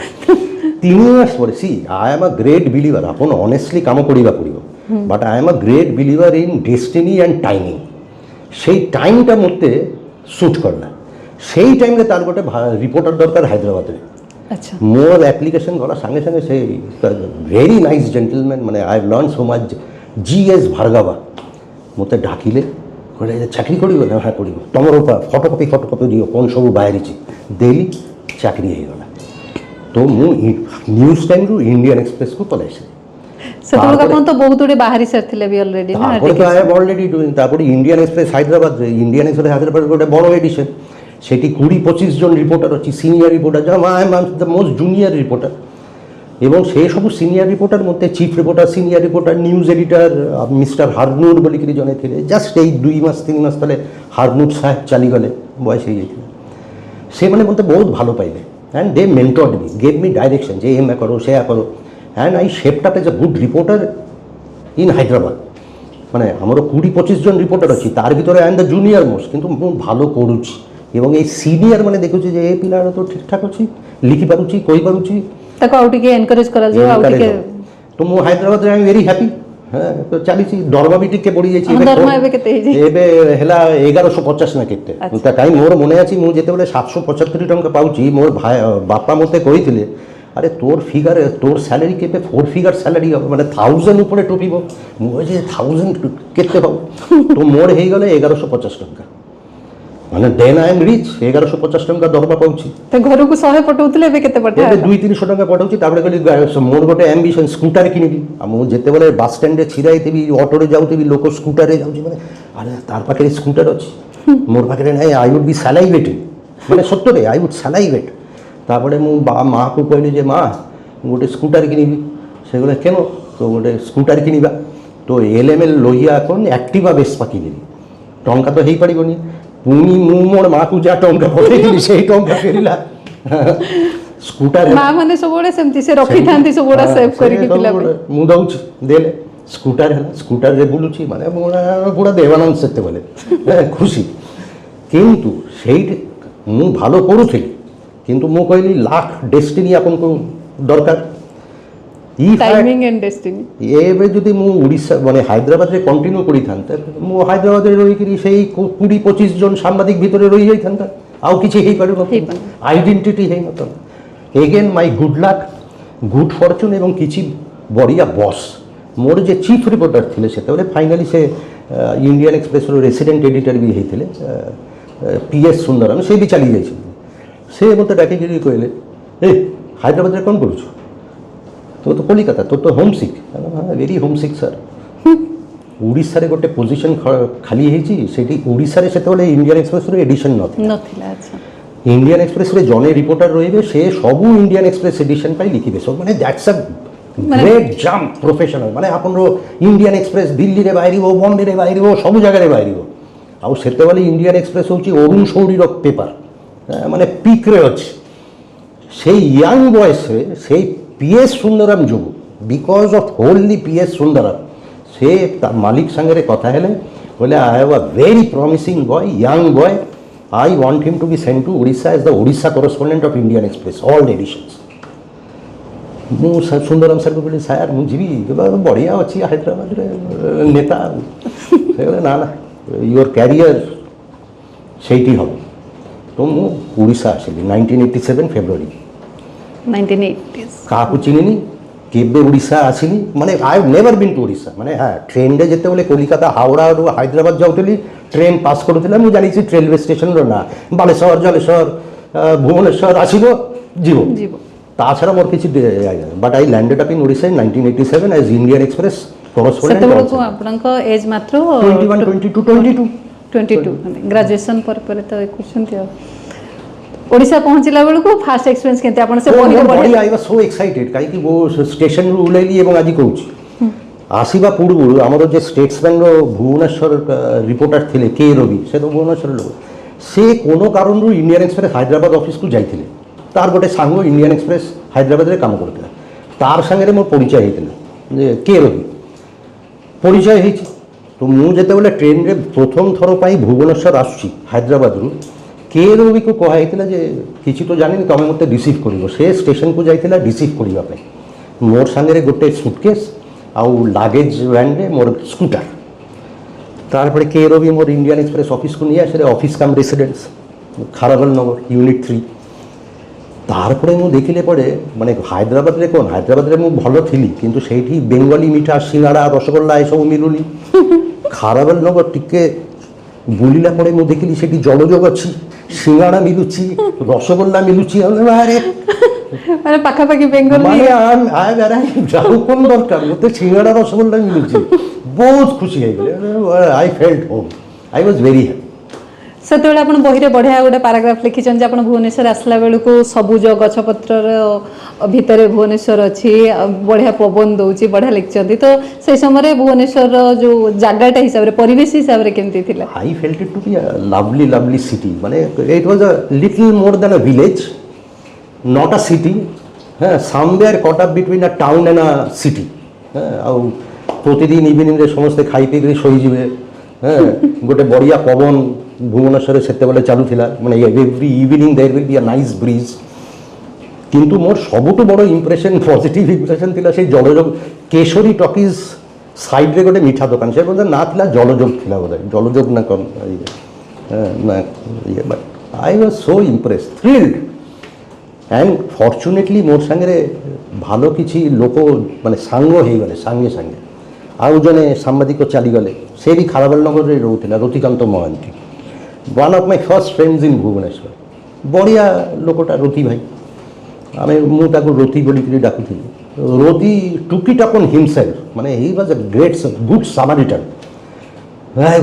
A: 3 ମାସ ପରେ, see I am a great believer, ଆପଣ ଅନେଷ୍ଟଲି କାମ କରିବାକୁ ପଡ଼ିବ, but I am a great believer in destiny and timing. ସେଇ ଟାଇମ୍ଟା ମୋତେ ସୁଟ୍ କଲା। ସେଇ ଟାଇମ୍ରେ ତାର ଗୋଟେ ରିପୋର୍ଟର ଦରକାର ହାଇଦ୍ରାବାଦରେ। ମୋର ଆପ୍ଲିକେସନ୍ ଗଲା ସାଙ୍ଗେ ସାଙ୍ଗେ, ସେ ଭେରି ନାଇସ୍ ଜେଣ୍ଟଲମ୍ୟାନ୍, ମାନେ I learn so much. GS ଭାର୍ଗବା ମୋତେ ଡାକିଲେ, କହିଲେ ଚାକିରି କରିବ ନା? ହଁ କରିବ, ତୁମର ଫଟୋକପି ଦିଅ, କ'ଣ ସବୁ ବାହାରିଛି। ଦେଲି, ଚାକିରି ହେଇଗଲା। ତ ମୁଁ ନ୍ୟୁଜ୍ ଟାଇମ୍ରୁ ଇଣ୍ଡିଆନ୍ ଏକ୍ସପ୍ରେସ୍କୁ ପଳାଇ ଆସିଲି।
B: ସେତେବେଳକୁ ଆପଣ ତ ବହୁତ ଗୁଡ଼ିଏ ବାହାରି ସାରିଥିଲେ ବି ଅଲରେଡି ନା?
A: ତାପରେ ତ ଆଇ ଏମ୍ ଅଲରେଡି ଡୁଇଂ। ତାପରେ ଇଣ୍ଡିଆନ୍ ଏକ୍ସପ୍ରେସ୍ ହାଇଦ୍ରାବାଦରେ, ଇଣ୍ଡିଆନ୍ ଏକ୍ସପ୍ରେସ୍ ହାଇଦ୍ରାବାଦ ଗୋଟେ ବଡ଼ ଏଡିସନ୍। ସେଠି 20-25 জন রিপোর্টার ଅଛି, senior reporter, I am the most junior reporter. এবং সেই ସବୁ সিনিয়র রিপোর্টার মধ্যে chief reporter, senior reporter, news editor mister Harnur বলিকি জনে ଥିଲେ। জাস্ট এই 2-3 মাস তলে হারনুর সাহেব চালিগলে, বয়স হয়ে যাইছিল। ସେମାନେ ମୋତେ ବହୁତ ଭଲ ପାଇଲେ, and they mentored me, gave me direction যে এম করো, সেয়া করো, and I shaped up as a good reporter in Hyderabad। মানে ଆମର 20-25 জন রিপোর্টার ଅଛି, তার ভিতরে I am the junior most, কিন্তু ମୁଁ ভালো କରୁଛି। এবং এই সিনিয়র মানে দেখুଛି যে ଏ ପିଲାଟା ତ ଠିକଠାକ୍ ଅଛି, ଲେଖିପାରୁଛି, କହିପାରୁଛି,
B: ତାକୁ ଆଉ ଟିକେ ଏନକରେଜ କରାଯିବ, ଆଉ ଟିକେ।
A: ତ ମୁଁ ହାଇଦ୍ରାବାଦରେ ଆଇ ଏମ୍ ଭେରି ହ୍ୟାପି। হ্যাঁ ତ ଚାଲିଛି ଦରମା ବି ଟିକେ ବଢ଼ିଯାଇଛି
B: ଦରମା ଏବେ କେତେ ହେଇଛି?
A: ଏବେ ହେଲା 1150 ନା କେତେ ତା କାହିଁ ମୋର ମନେ ଅଛି ମୁଁ ଯେତେବେଳେ 775 ଟଙ୍କା ପାଉଛି ମୋର ବାପା ମୋତେ କହିଥିଲେ ଆରେ ତୋର ଫିଗର ତୋର ସ୍ୟାଲେରୀ କେବେ 4 ଫିଗର ସ୍ୟାଲେରୀ ହେବ ମାନେ 1000 ଉପରେ ଟପିବ ମୁଁ କହିଛି 1000 କେତେ ହେବ ତ ମୋର ହେଇଗଲେ 1150 ଟଙ୍କା ମାନେ ଦେନ୍ ଆଇ ଏମ୍ ରିଚ୍ 1150 ଟଙ୍କା ଦରମା ପାଉଛି
B: ତ ଘରକୁ 100 ପଠଉଥିଲେ ଏବେ କେତେ ପଠା
A: ଏବେ 200-300 ଟଙ୍କା ପଠାଉଛି ତାପରେ କହିଲି ମୋର ଗୋଟେ ଆମ୍ବିସନ୍ ସ୍କୁଟର କିଣିବି ଆଉ ମୁଁ ଯେତେବେଳେ ବସ୍ ଷ୍ଟାଣ୍ଡରେ ଛିଡ଼ା ହେଇଥିବି ଅଟୋରେ ଯାଉଥିବି ଲୋକ ସ୍କୁଟରରେ ଯାଉଛି ମାନେ ଆରେ ତାର ପାଖରେ ସ୍କୁଟର ଅଛି ମୋର ପାଖରେ ନାହିଁ ଆଇ ଉଡ୍ ବି ସାଲାଇଭେଟେଡ୍ ମାନେ ସତରେ ଆଇ ଉଡ୍ ସାଲାଇଭେଟ୍ ତାପରେ ମୁଁ ମାଆକୁ କହିଲି ଯେ ମା ମୁଁ ଗୋଟେ ସ୍କୁଟର କିଣିବି ସେ କହିଲେ କେନ ତ ଗୋଟେ ସ୍କୁଟର କିଣିବା ତ LML ଲୋହିଆ କ'ଣ ଆକ୍ଟିଭା ବେସ୍ପା କିଣିବି ଟଙ୍କା ତ ହେଇପାରିବନି ପୁଣି ମୁଁ ମୋର ମାଆକୁ ଯାହା ଟଙ୍କା ପଠେଇଥିଲି ସେଇ ଟଙ୍କା ଫେରିଲା ସ୍କୁଟର
B: ମା ମାନେ ସବୁବେଳେ ସେମିତି ସେ ରଖିଥାନ୍ତି ସବୁବେଳେ ସେଭ୍ କରିକି ପିଲା ପାଇଁ
A: ମୁଁ ଦଉଛି ଦେଲେ ସ୍କୁଟର ହେଲା ସ୍କୁଟରରେ ବୁଲୁଛି ମାନେ ପୁରା ଦେବାନନ୍ଦ ସେତେବେଳେ ଖୁସି କିନ୍ତୁ ସେଇଠି ମୁଁ ଭଲ କରୁଥିଲି କିନ୍ତୁ ମୁଁ କହିଲି ଲାକ୍ ଡେଷ୍ଟିନି ଆପଣଙ୍କୁ ଦରକାର
B: টাইমিং এন্ড ডেস্টিনি
A: ଏବେ ଯଦି ମୁଁ ଓଡ଼ିଶା ମାନେ ହାଇଦ୍ରାବାଦରେ କଣ୍ଟିନ୍ୟୁ କରିଥାନ୍ତା ମୁଁ ହାଇଦ୍ରାବାଦରେ ରହିକରି ସେଇ 20-25 ଜଣ ସାମ୍ବାଦିକ ଭିତରେ ରହିଯାଇଥାନ୍ତା ଆଉ କିଛି ହେଇପାରିନଥାନ୍ତା ଆଇଡେଣ୍ଟିଟି ହେଇନଥାନ୍ତା ଏଗେନ୍ ମାଇ ଗୁଡ୍ ଲକ୍ ଗୁଡ୍ ଫର୍ଚୁନ୍ ଏବଂ କିଛି ବଢ଼ିଆ ବସ୍ ମୋର ଯେ ଚିଫ୍ ରିପୋର୍ଟର ଥିଲେ ସେତେବେଳେ ଫାଇନାଲି ସେ ଇଣ୍ଡିଆନ୍ ଏକ୍ସପ୍ରେସ୍ର ରେସିଡେଣ୍ଟ ଏଡିଟର ବି ହେଇଥିଲେ PS ସୁନ୍ଦରମ୍ ସେ ବି ଚାଲି ଯାଇଛନ୍ତି ସେ ମୋତେ ଡାକିକିରି କହିଲେ ଏ ହାଇଦ୍ରାବାଦରେ କ'ଣ କରୁଛୁ तो कलिकता तो होम सिक वेरी होम सिक सर ओडिशा रे गोटे पोजीशन खाली हेची सेठी ओडिशा रे सेतबले इंडियन एक्सप्रेस रे एडिशन
B: नथिला अच्छा
A: इंडियन एक्सप्रेस रे जने रिपोर्टर रहिबे से सबु इंडियन एक्सप्रेस एडिशन पाई लिखिबे सब माने that's a great jump professional माने आपनरो इंडियन एक्सप्रेस दिल्ली रे बाहिरिबो बॉम्बे रे बाहिरिबो सब जगह रे बाहिरिबो आ सेतबले इंडियन एक्सप्रेस होची अरुण शौरी रो पेपर माने पीक रे अछि से यंग बॉयस रे से PS सुंदरम जो because of only PS Sundaram से मालिक संगे कथा हेले बोले I have a very promising boy young boy I want him to be sent to Odisha as the Odisha correspondent of Indian Express all editions मु सुंदरम सर को बोले सर मु जीवी बढ़िया अच्छी हैदराबाद रे नेता से ना ना योर कैरियर सेठी हम तो मु ओडिशा आसिली 1987 फेब्रुआरी
B: 1980s
A: काकु चिनिनी केबे ओडिशा आसिनी माने I have never been to Odisha माने हां ट्रेन रे जेते बोले कोलकाता हावड़ा रो हैदराबाद जाउतली ट्रेन पास करूतला मु जानि छि रेलवे स्टेशन रो ना बालेश्वर जलेश्वर भुवनेश्वर आसिबो जीवो ता छरा मोर किछि but I landed up in Odisha in 1987 as Indian Express correspondent
B: सेतबेले को आपनका एज मात्र 22 ग्रेजुएशन पर तो कुछंती ओडिशा पहुंचला बेलू को फास्ट एक्सपीरियंस केते आपण से
A: बड़ी आई वाज सो एक्साइटेड काई कि वो स्टेशन रू उलेली एवं आज कहूछ आसीबा पूर्व हमर जे स्टेट्समैन रो भुवनेश्वर रिपोर्टर थिले के रवि से तो भुवनेश्वर लोग से कोनो कारण रू इंडियन एक्सप्रेस हैदराबाद ऑफिस को जाइथिले तार गोटे सांग इंडियन एक्सप्रेस हैदराबाद रे काम करथिला तार संगे मोर परिचय हेतिला जे के रवि परिचय हेछि तो मु जेते बोले ट्रेन रे प्रथम थरो पाई भुवनेश्वर आसुची हैदराबाद रू के रवि को कहा जे किसी तो जानी तुम मत रिसीव कर से स्टेशन को जाइला रिसीव करने मोर सांगे गोटे सुटकेस आउ लागेज वैन रे मोर स्कूटर तारपरे के रवि मोर इंडियन एक्सप्रेस ऑफिस को नहीं आसे office cum residence Kharavel Nagar unit 3 तारपरे मु देखिले पड़े माने हैदराबाद रे कोन हैदराबाद रे मु भलो थिली किंतु सेठी बेंगली मीठा सिंगाड़ा रसगोल्ला ए सब मिलुनी खाराबल नगर टिके बुलिला पड़े मु देखिली सेठी जलजोग अछि सिंगाड़ा मिलुची रसगोल्ला मिलुची अरे
B: माने पाखा पाखी बेंगल
A: माने आय बेरा जाऊ कोन दरकार मते सिंगाड़ा रसगोल्ला मिलुची बहुत खुशी है I felt home I was very happy
B: सेतबेले आपण बहिरे बढ़िया गोटे पैराग्राफ लिखिछन जे आपण भुवनेश्वर आसला बेलू को सबुज गछपत्र भितरे भुवनेश्वर अछि बढ़िया पवन दउची बढ़िया लिखचंती तो से समय भुवनेश्वर जो जगहटा हिसाब रे परिवेश हिसाब रे केमती थिला
A: I felt it to be a lovely city माने it was a little more than a village not a city somewhere caught up between a town and a city आ प्रतिदिन इवनिंग रे समस्त खाई पी के सोई जिवे गोटे बढ़िया पवन भुवनेश्वर से चलुला माने every evening there will be a nice breeze किंतु मोर सबुठ बड़ इम्प्रेशन पॉजिटिव इम्प्रेशन थिला से जलजोग केशरी टॉकीज ସାଇଡ଼୍ରେ ଗୋଟେ ମିଠା ଦୋକାନ, ସେ ବୋଧେ ନା ଥିଲା ଜଳଯୋଗ ଥିଲା ବୋଧେ, ଜଳଯୋଗ ନା କ'ଣ ଇଏ ନା ଇଏ, but I was so impress, thrilled. And fortunately ମୋର ସାଙ୍ଗରେ ଭଲ କିଛି ଲୋକ ମାନେ ସାଙ୍ଗ ହେଇଗଲେ ସାଙ୍ଗେ ସାଙ୍ଗେ। ଆଉ ଜଣେ ସାମ୍ବାଦିକ ଚାଲିଗଲେ, ସେ ବି ଖାରବେଳନଗରରେ ରହୁଥିଲା, Ratikanta Mohanty, one of my first friends in Bhubaneswar. ବଢ଼ିଆ ଲୋକଟା ରତି ଭାଇ, ମୁଁ ତାକୁ ରତି ବୋଲିକିରି ଡାକୁଥିଲି। ରତି took it upon himself, ମାନେ he was a great good Samaritan.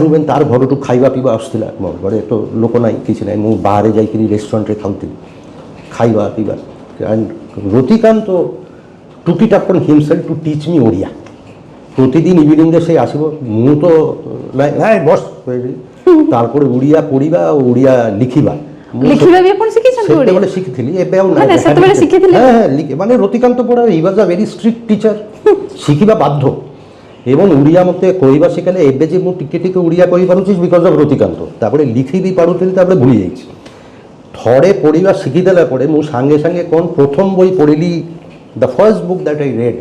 A: Ruben ତାର ଘରଠୁ ଖାଇବା ପିଇବା ଆସୁଥିଲା, ମୋ ଘରେ ତ ଲୋକ ନାହିଁ କିଛି ନାହିଁ, ମୁଁ ବାହାରେ ଯାଇକରି ରେଷ୍ଟୁରାଣ୍ଟରେ ଖାଉଥିଲି ଖାଇବା ପିଇବା। And Ratikanta took it upon himself to teach me Odia. প্রতিদিন ইভিনিংয়ে সে আসব, ମୁଁ ତ ବସ୍ ତାরপরে ଓଡ଼ିଆ ପଢ଼ିବା ଆଉ ଓଡ଼ିଆ ଲେଖିବା।
B: ଲେଖିବା ବି ଆପଣ ଶିଖିଛନ୍ତି?
A: ସେତେବେଳେ ଶିଖିଥିଲି, ଏବେ ଆଉ
B: ମାନେ ସେତେବେଳେ ଶିଖିଥିଲେ?
A: ମାନେ ରତିକାନ୍ତ ପଡ଼ା he was a very strict teacher, ଶିଖିବା ବାଧ୍ୟ। ଏବଂ ଓଡ଼ିଆ ମୋତେ କହିବା ଶିଖାଇଲେ। ଏବେ ଯେ ମୁଁ ଟିକେ ଟିକେ ଓଡ଼ିଆ କହିପାରୁଛି ବିକଜ୍ ଅଫ୍ ରତିକାନ୍ତ। ତାପରେ ଲିଖି ବି ପାରୁଥିଲି, ତାପରେ ଭୁଲି ଯାଇଛି। ଥରେ ପଢ଼ିବା ଶିଖିଦେଲା ପରେ ମୁଁ ସାଙ୍ଗେ ସାଙ୍ଗେ କ'ଣ ପ୍ରଥମ ବହି ପଢ଼ିଲି, the first book that I read,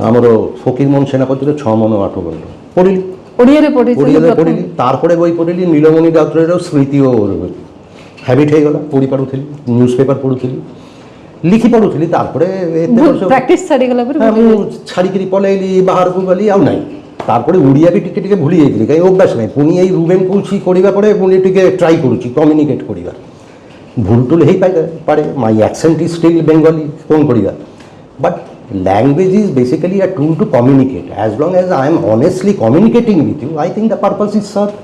A: ଆମର ଫକୀରମୋହନ ସେନାପତିର 6 ମନ 8 ଗୁଣ୍ଠ ପଢ଼ିଲି, ଓଡ଼ିଆରେ ପଢ଼ିଲି। ତାরপরে বই পড়িলি নীলমণি রাউতরায়ের স্মৃতি ও হ্যাবিট হয়ে গলা, পড়ি পারুଥିଲି, নিউজ পেপার পড়ুଥିଲି, লিখি পারুଥିଲି। তারপরে
B: প্র্যাকটিস ছাড়ি গলা পরে
A: ମୁଁ ଛାଡ଼ିକିରି ପଳେଇଲି, ବାହାରକୁ ଗଲି, ଆଉ ନାହିଁ। ତାପରେ ଓଡ଼ିଆ ବି ଟିକେ ଟିକେ ଭୁଲି ଯାଇଥିଲି, କାହିଁ ଅଭ୍ୟାସ ନାହିଁ। ପୁଣି ଏଇ ରୁବେନ୍ କହୁଛି କରିବା ପରେ ପୁଣି ଟିକେ ଟ୍ରାଏ କରୁଛି କମ୍ୟୁନିକେଟ୍ କରିବା। ଭୁଲ ଟୁଲ ହେଇପାରେ, ମାଇ ଆକ୍ସେଣ୍ଟ ଇଜ୍ ଷ୍ଟିଲ୍ ବେଙ୍ଗଲୀ, କ'ଣ କରିବା। But language is basically a tool to communicate. As long as I am honestly communicating with you, I think the purpose is served.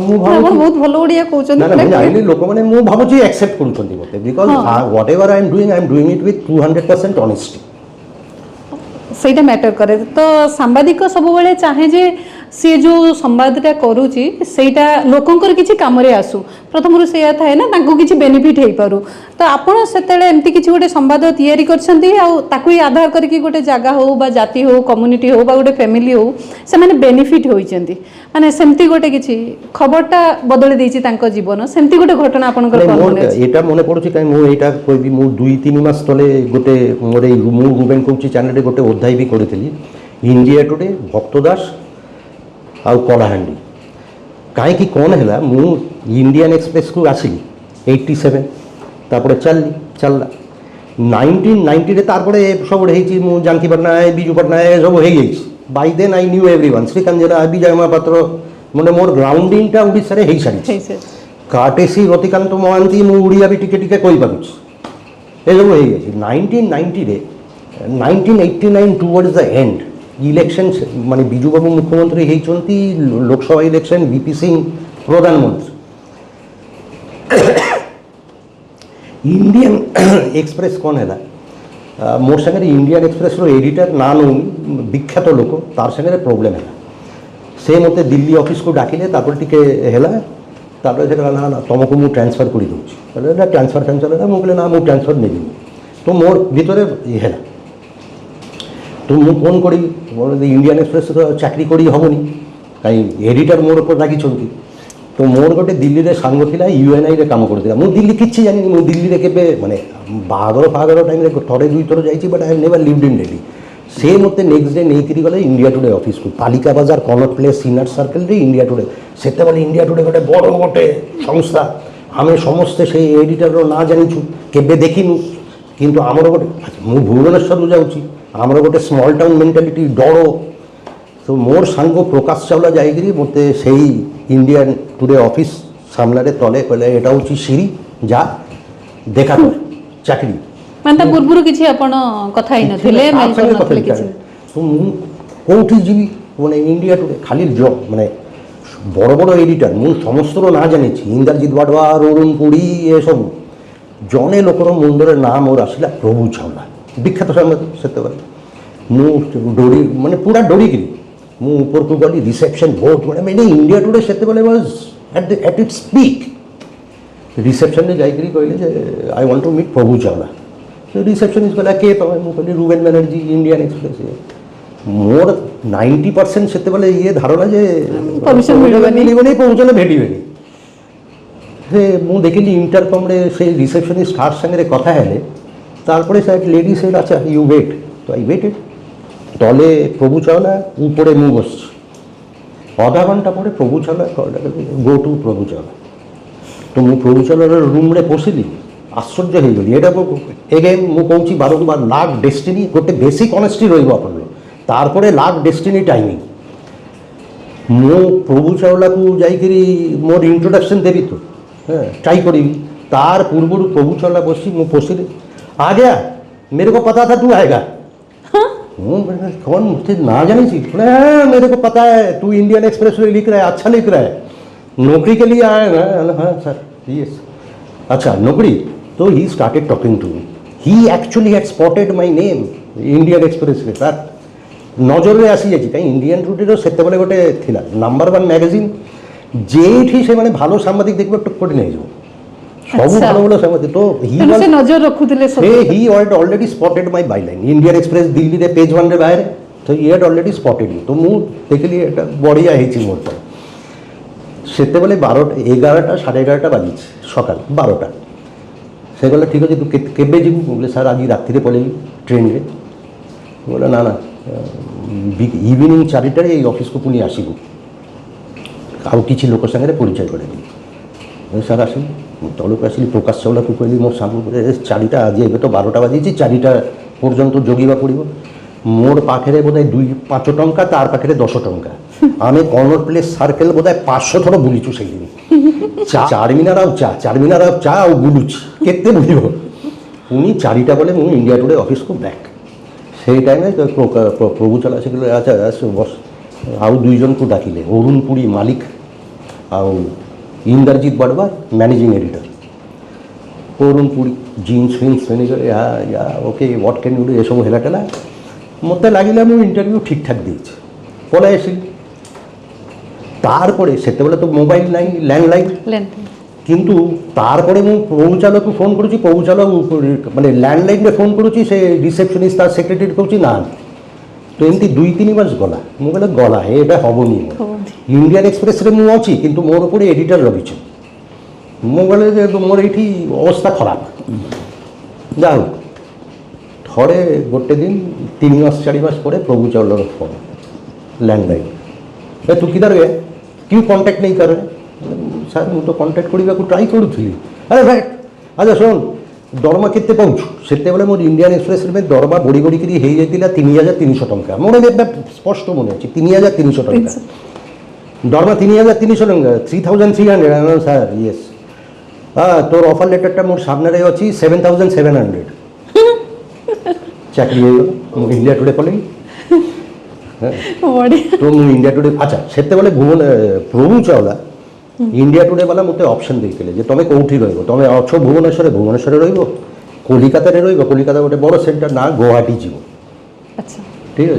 A: ମୁଁ
B: ଆପଣ ବହୁତ ଭଲ ଓଡ଼ିଆ କହୁଛନ୍ତି।
A: ନା ମୁଁ ଜାଣିଲି ଲୋକମାନେ, ମୁଁ ଭାବୁଛି ଆକ୍ସେପ୍ଟ କରୁଛନ୍ତି ମୋତେ, because whatever I am doing it with 200% honesty.
B: ସେଇଟା ମ୍ୟାଟର କରେ। ତ ସାମ୍ବାଦିକ ସବୁବେଳେ ଚାହେଁ ଯେ ସିଏ ଯେଉଁ ସମ୍ବାଦଟା କରୁଛି ସେଇଟା ଲୋକଙ୍କର କିଛି କାମରେ ଆସୁ। ପ୍ରଥମରୁ ସେଇଆ ଥାଏ ନା, ତାଙ୍କୁ କିଛି ବେନିଫିଟ୍ ହେଇପାରୁ। ତ ଆପଣ ସେତେବେଳେ ଏମିତି କିଛି ଗୋଟେ ସମ୍ବାଦ ତିଆରି କରିଛନ୍ତି, ଆଉ ତାକୁ ହିଁ ଆଧାର କରିକି ଗୋଟେ ଜାଗା ହଉ ବା ଜାତି ହଉ, କମ୍ୟୁନିଟି ହଉ ବା ଗୋଟେ ଫ୍ୟାମିଲି ହଉ, ସେମାନେ ବେନିଫିଟ୍ ହୋଇଛନ୍ତି। ମାନେ ସେମିତି ଗୋଟେ କିଛି ଖବରଟା ବଦଳି ଦେଇଛି ତାଙ୍କ ଜୀବନ, ସେମିତି ଗୋଟେ ଘଟଣା ଆପଣଙ୍କର କ'ଣ ମନେ ଅଛି?
A: ଏଇଟା ମନେ ପଡ଼ୁଛି, କାହିଁ ମୁଁ ଏଇଟା କହିବି, ମୁଁ 2-3 ମାସ ତଳେ ଗୋଟେ ମୋର ଏଇ ମୁଁ ରୁବେନ୍ କହୁଛି ଚ୍ୟାନେଲରେ ଗୋଟେ ଅଧ୍ୟାୟ ବି କରିଥିଲି, ଇଣ୍ଡିଆ ଟୁଡେ, ଭକ୍ତ ଦାସ ଆଉ କଳାହାଣ୍ଡି। କାହିଁକି କ'ଣ ହେଲା, ମୁଁ ଇଣ୍ଡିଆନ୍ ଏକ୍ସପ୍ରେସକୁ ଆସିଲି 87, ତାପରେ ଚାଲିଲା 1990ରେ। ତାরপরে ସବୁ ହେଇଛି, ମୁଁ ଜାନକୀ ପଟ୍ଟନାୟକ, ବିଜୁ ପଟ୍ଟନାୟକ ସବୁ ହେଇଯାଇଛି। By then I knew everyone, Srikant Jena, Bijay Mohapatra, ମାନେ ମୋର ଗ୍ରାଉଣ୍ଡିଂଟା ଓଡ଼ିଶାରେ ହେଇସାରିଛି। କାଟେସି ରତିକାନ୍ତ ମହାନ୍ତି, ମୁଁ ଓଡ଼ିଆ ବି ଟିକେ ଟିକେ କହିପାରୁଛି, ଏସବୁ ହେଇଯାଇଛି। 1990ରେ 1989 ଟୁୱାର୍ଡସ୍ ଦ ଏଣ୍ଡ ইলেকশন, মানে বিজুবাবু মুখ্যমন্ত্রী হয়েছেন, লোকসভা ইলেকশন, ভিপি সিং প্রধানমন্ত্রী। ইন্ডিয়ান এক্সপ্রেস কোণ হল, মোর সাথে ইন্ডিয়ান এক্সপ্রেসর এডিটর না নৌনি, বিখ্যাত লোক, তার সাথে প্রোবলেম হল। সে মতো দিল্লি অফিসকে ডাকিলে, তারপরে টিকে হল, তারপরে সে না না তোমাকে মু ট্রান্সফর করে দেছি, না ট্রান্সফর হল, মু কহিলি না মু ট্রান্সফর নেবি। তো মোর ভিতরে হল, তো ମୁଁ ଫୋନ୍ କରିବି, ଇଣ୍ଡିଆନ୍ ଏକ୍ସପ୍ରେସର ଚାକିରି କରି ହେବନି, କାହିଁ ଏଡ଼ିଟର ମୋର ଉପରେ ଲାଗିଛନ୍ତି। ତ ମୋର ଗୋଟେ ଦିଲ୍ଲୀରେ ସାଙ୍ଗ ଥିଲା, UNIରେ କାମ କରୁଥିଲା। ମୁଁ ଦିଲ୍ଲୀ କିଛି ଜାଣିନି, ମୁଁ ଦିଲ୍ଲୀରେ କେବେ ମାନେ ବାହାଘର ଟାଇମ୍ରେ ଥରେ 2 ଥର ଯାଇଛି, but I never lived in Delhi. ସେ ମୋତେ ନେକ୍ସଟ ଡେ ନେଇକରି ଗଲେ ଇଣ୍ଡିଆ ଟୁଡେ ଅଫିସକୁ, ପାଲିକା ବଜାର, କନଟ ପ୍ଲେସ୍, ସିନାଟ ସର୍କଲରେ ଇଣ୍ଡିଆ ଟୁଡେ। ସେତେବେଳେ ଇଣ୍ଡିଆ ଟୁଡେ ଗୋଟେ ବଡ଼ ଗୋଟେ ସଂସ୍ଥା, ଆମେ ସମସ୍ତେ ସେଇ ଏଡ଼ିଟରର ନାଁ ଜାଣିଛୁ, କେବେ ଦେଖିନୁ। କିନ୍ତୁ ଆମର ଗୋଟେ, ମୁଁ ଭୁବନେଶ୍ୱରରୁ ଯାଉଛି, ଆମର ଗୋଟେ ସ୍ମଲ୍ ଟାଉନ୍ ମେଣ୍ଟାଲିଟି, ଡର। ତ ମୋର ସାଙ୍ଗ ପ୍ରକାଶ ଚାୱଲା ଯାଇକରି ମୋତେ ସେଇ ଇଣ୍ଡିଆନ୍ ଟୁଡେ ଅଫିସ ସାମ୍ନାରେ ତଳେ କହିଲେ, ଏଇଟା ହେଉଛି ସିରି, ଯା ଦେଖା କର ଚାକିରି।
B: ମାନେ ତା ପୂର୍ବରୁ କିଛି ଆପଣ କଥା ହେଇନଥିଲେ?
A: ତ ମୁଁ କେଉଁଠି ଯିବି, ମାନେ ଇଣ୍ଡିଆ ଟୁଡେ ଖାଲି ମାନେ ବଡ଼ ବଡ଼ ଏଡ଼ିଟର, ମୁଁ ସମସ୍ତର ନାଁ ଜାଣିଛି, ଇନ୍ଦ୍ରଜିତ ବାଡ଼ୱା, ଅରୁଣ ପୁରୀ, ଏସବୁ। ଜଣେ ଲୋକର ମୁଣ୍ଡରେ ନାଁ ମୋର ଆସିଲା, ପ୍ରଭୁ ଚାୱଲା, ବିଖ୍ୟାତ ସାମ୍ବାଦିକ ସେତେବେଳେ। ମୁଁ ଡରି, ମାନେ ପୁରା ଡରିକିରି ମୁଁ ଉପରକୁ ଗଲି, ରିସେପସନ୍ ବହୁତ ମାନେ ଇଣ୍ଡିଆ ଟୁଡେ ସେତେବେଳେ ୱାଜ୍ ଆଟ୍ ଇଟ୍ସ ପିକ୍। ରିସେପସନ୍ରେ ଯାଇକରି କହିଲେ ଯେ ଆଇ ୱାଣ୍ଟ ଟୁ ମିଟ୍ ପ୍ରଭୁ ଚାୱଲା। ରିସେପସନିଷ୍ଟ କହିଲା, କିଏ ତମେ? ମୁଁ କହିଲି ରୁବେନ୍ ବାନାର୍ଜୀ, ଇଣ୍ଡିଆନ୍ ଏକ୍ସପ୍ରେସ୍। ମୋର 90% ସେତେବେଳେ ଇଏ ଧାରଣା ଯେ ମିଳିବନି, ପହଞ୍ଚଲେ ଭେଟିବେନି। ସେ ମୁଁ ଦେଖିଲି ଇଣ୍ଟରକମ୍ରେ ସେ ରିସେପସନିଷ୍ଟ କାହା ସାଙ୍ଗରେ କଥା ହେଲେ, তারপরে স্যার লেডি সেড আচ্ছা ইউ ওয়েট। তো আই ওয়েটেড। তলে প্রভু চাওলা, উপরে মু বসছি। অধা ঘন্টা পরে প্রভু চাওলা গো টু প্রভু চাওলা। তো ମୁଁ ପ୍ରଭୁ ଚାଉଲାର ରୁମ୍ରେ ପଶିଲି, ଆଶ୍ଚର୍ଯ୍ୟ ହେଇଗଲି। ଏଇଟା ଏଗେନ୍ ମୁଁ କହୁଛି ବାରମ୍ବାର, ଲାକ୍ ଡେଷ୍ଟିନି। ଗୋଟେ ବେସିକ୍ ଅନେଷ୍ଟି ରହିବ ଆପଣଙ୍କର, ତାପରେ ଲାକ୍ ଡେଷ୍ଟିନି ଟାଇମିଂ। ମୁଁ ପ୍ରଭୁ ଚାଉଲାକୁ ଯାଇକରି ମୋର ଇଣ୍ଟ୍ରୋଡକ୍ସନ୍ ଦେବି ତ, ଟ୍ରାଇ କରିବି। ତାର ପୂର୍ବରୁ ପ୍ରଭୁ ଚାଉଲା ବସି ମୁଁ ପଶିଲି, आ गया, मेरे को पता था तू आएगा। कौन मुझे ना जानी थी? मेरे को पता है तू इंडियन एक्सप्रेस में लिख रहा है, अच्छा लिख रहा है, नौकरी के लिए आया ना? हाँ सर, यस। अच्छा नौकरी? तो he started talking to me. He actually had spotted my name Indian Express रे। सर नजर आसी जाए कहीं इंडियन टुडे से गोटे थिला नंबर 1 मैगजीन, जेठी से माने भालो सांबादिक देखबे टुक पड़ी नहीं जो सब भालो भालो सांबादिक। तो ही वाज
B: नजर रखुतिले सब।
A: He had already spotted my byline Indian express Delhi रे पेज 1 रे बाहर। तो ही हैड ऑलरेडी स्पॉटेड मी। तो मु देखली एटा बढ़िया हेची मोर पर। सेते बेले 12टा 11टा 11:30 बाजी सकाल 12टा। से कहला ठीक अछि तू केबे जीबू? बोले सर आज राति रे पळेई ट्रेन रे। बोला ना ना इवनिंग 4टारे এই অফিস को पुणी आसबू, आउ किसी लोक सागर परिचय करेबी। सर आसिल तलक आसिली, प्रकाश चावला को कहली मोर सामने 4टा, आज ए तो 12टा बाजी 4टा पर्यंत जगिबा पड़ो। मोर पाखे बोधे 2-5 टंका, तार पाखे 10 टंका। आम कनर प्लेस सार्केल बोधे 500 थर बुलीचु से दिन। चारमिनार चारमिनार चा बुलुची केते बुलिब। पुणी 4टा बोले मुझे इंडिया टुडे ऑफिस को बैक। से टाइम प्रभु चाला से अच्छा बस आउ 2 जन को डाकिले, अरुण पुरी मालिक आउ इंद्रजीत बड़वा मैनेजिंग एडिटर। अरुण पुरी जीन्स फिन्स पेनी कर या okay what can you do ये सब हेला टेला। मत लगे मु इंटरव्यू ठीक ठाक देछि पলাই आसिल। तारपरे सेतेबेले तो मोबाइल नहीं, लैंडलाइन। किंतु तारपरे मु प्रभु चाला को फोन करूची, प्रभु चाला माने लैंडलाइन में फोन करूची, से रिसेप्शनिस्ट तार सेक्रेटरी कहूची ना। तो एमती 2-3 मास गला। मु कहले गला एटा हबनी। इंडियन एक्सप्रेस रे मु अछि, किंतु मोर ऊपर एडिटर रहिछ। मु कहले जे मोर एठी अवस्था खराब। जाओ थोड़े गोटे दिन 3 मास 4 मास पर प्रभु चावलार फोन लैंडलाइन, तू किधर गए, क्यों कांटेक्ट नहीं कर रहे? सर मुझे तो कांटेक्ट करने को ट्राई करूली। अरे भाई अच्छा सुन दरमा केते पाऊँ? से मोर इंडियन एक्सप्रेस में दरमा बढ़ी बढ़ी हो जाता 3300 टंका। मोर स्पष्ट मन अच्छे 3300 टंका दरमा 3300 टंका 3300। सर येस हाँ तोर ऑफर लेटर मोर सामने अच्छी 7700 चाकरी हो इंडिया टुडे पलि। तो मु इंडिया टुडे अच्छा से भुवन प्रभु चावला इंडिया टुडे वाला मत ऑप्शन देते जे तुम कौटी रम अच्छो भुवनेश्वर भुवनेश्वर रलिकाता कलिकाता गोटे बड़ सेंटर ना गुवाहाटी जीव।
B: अच्छा
A: ठीक है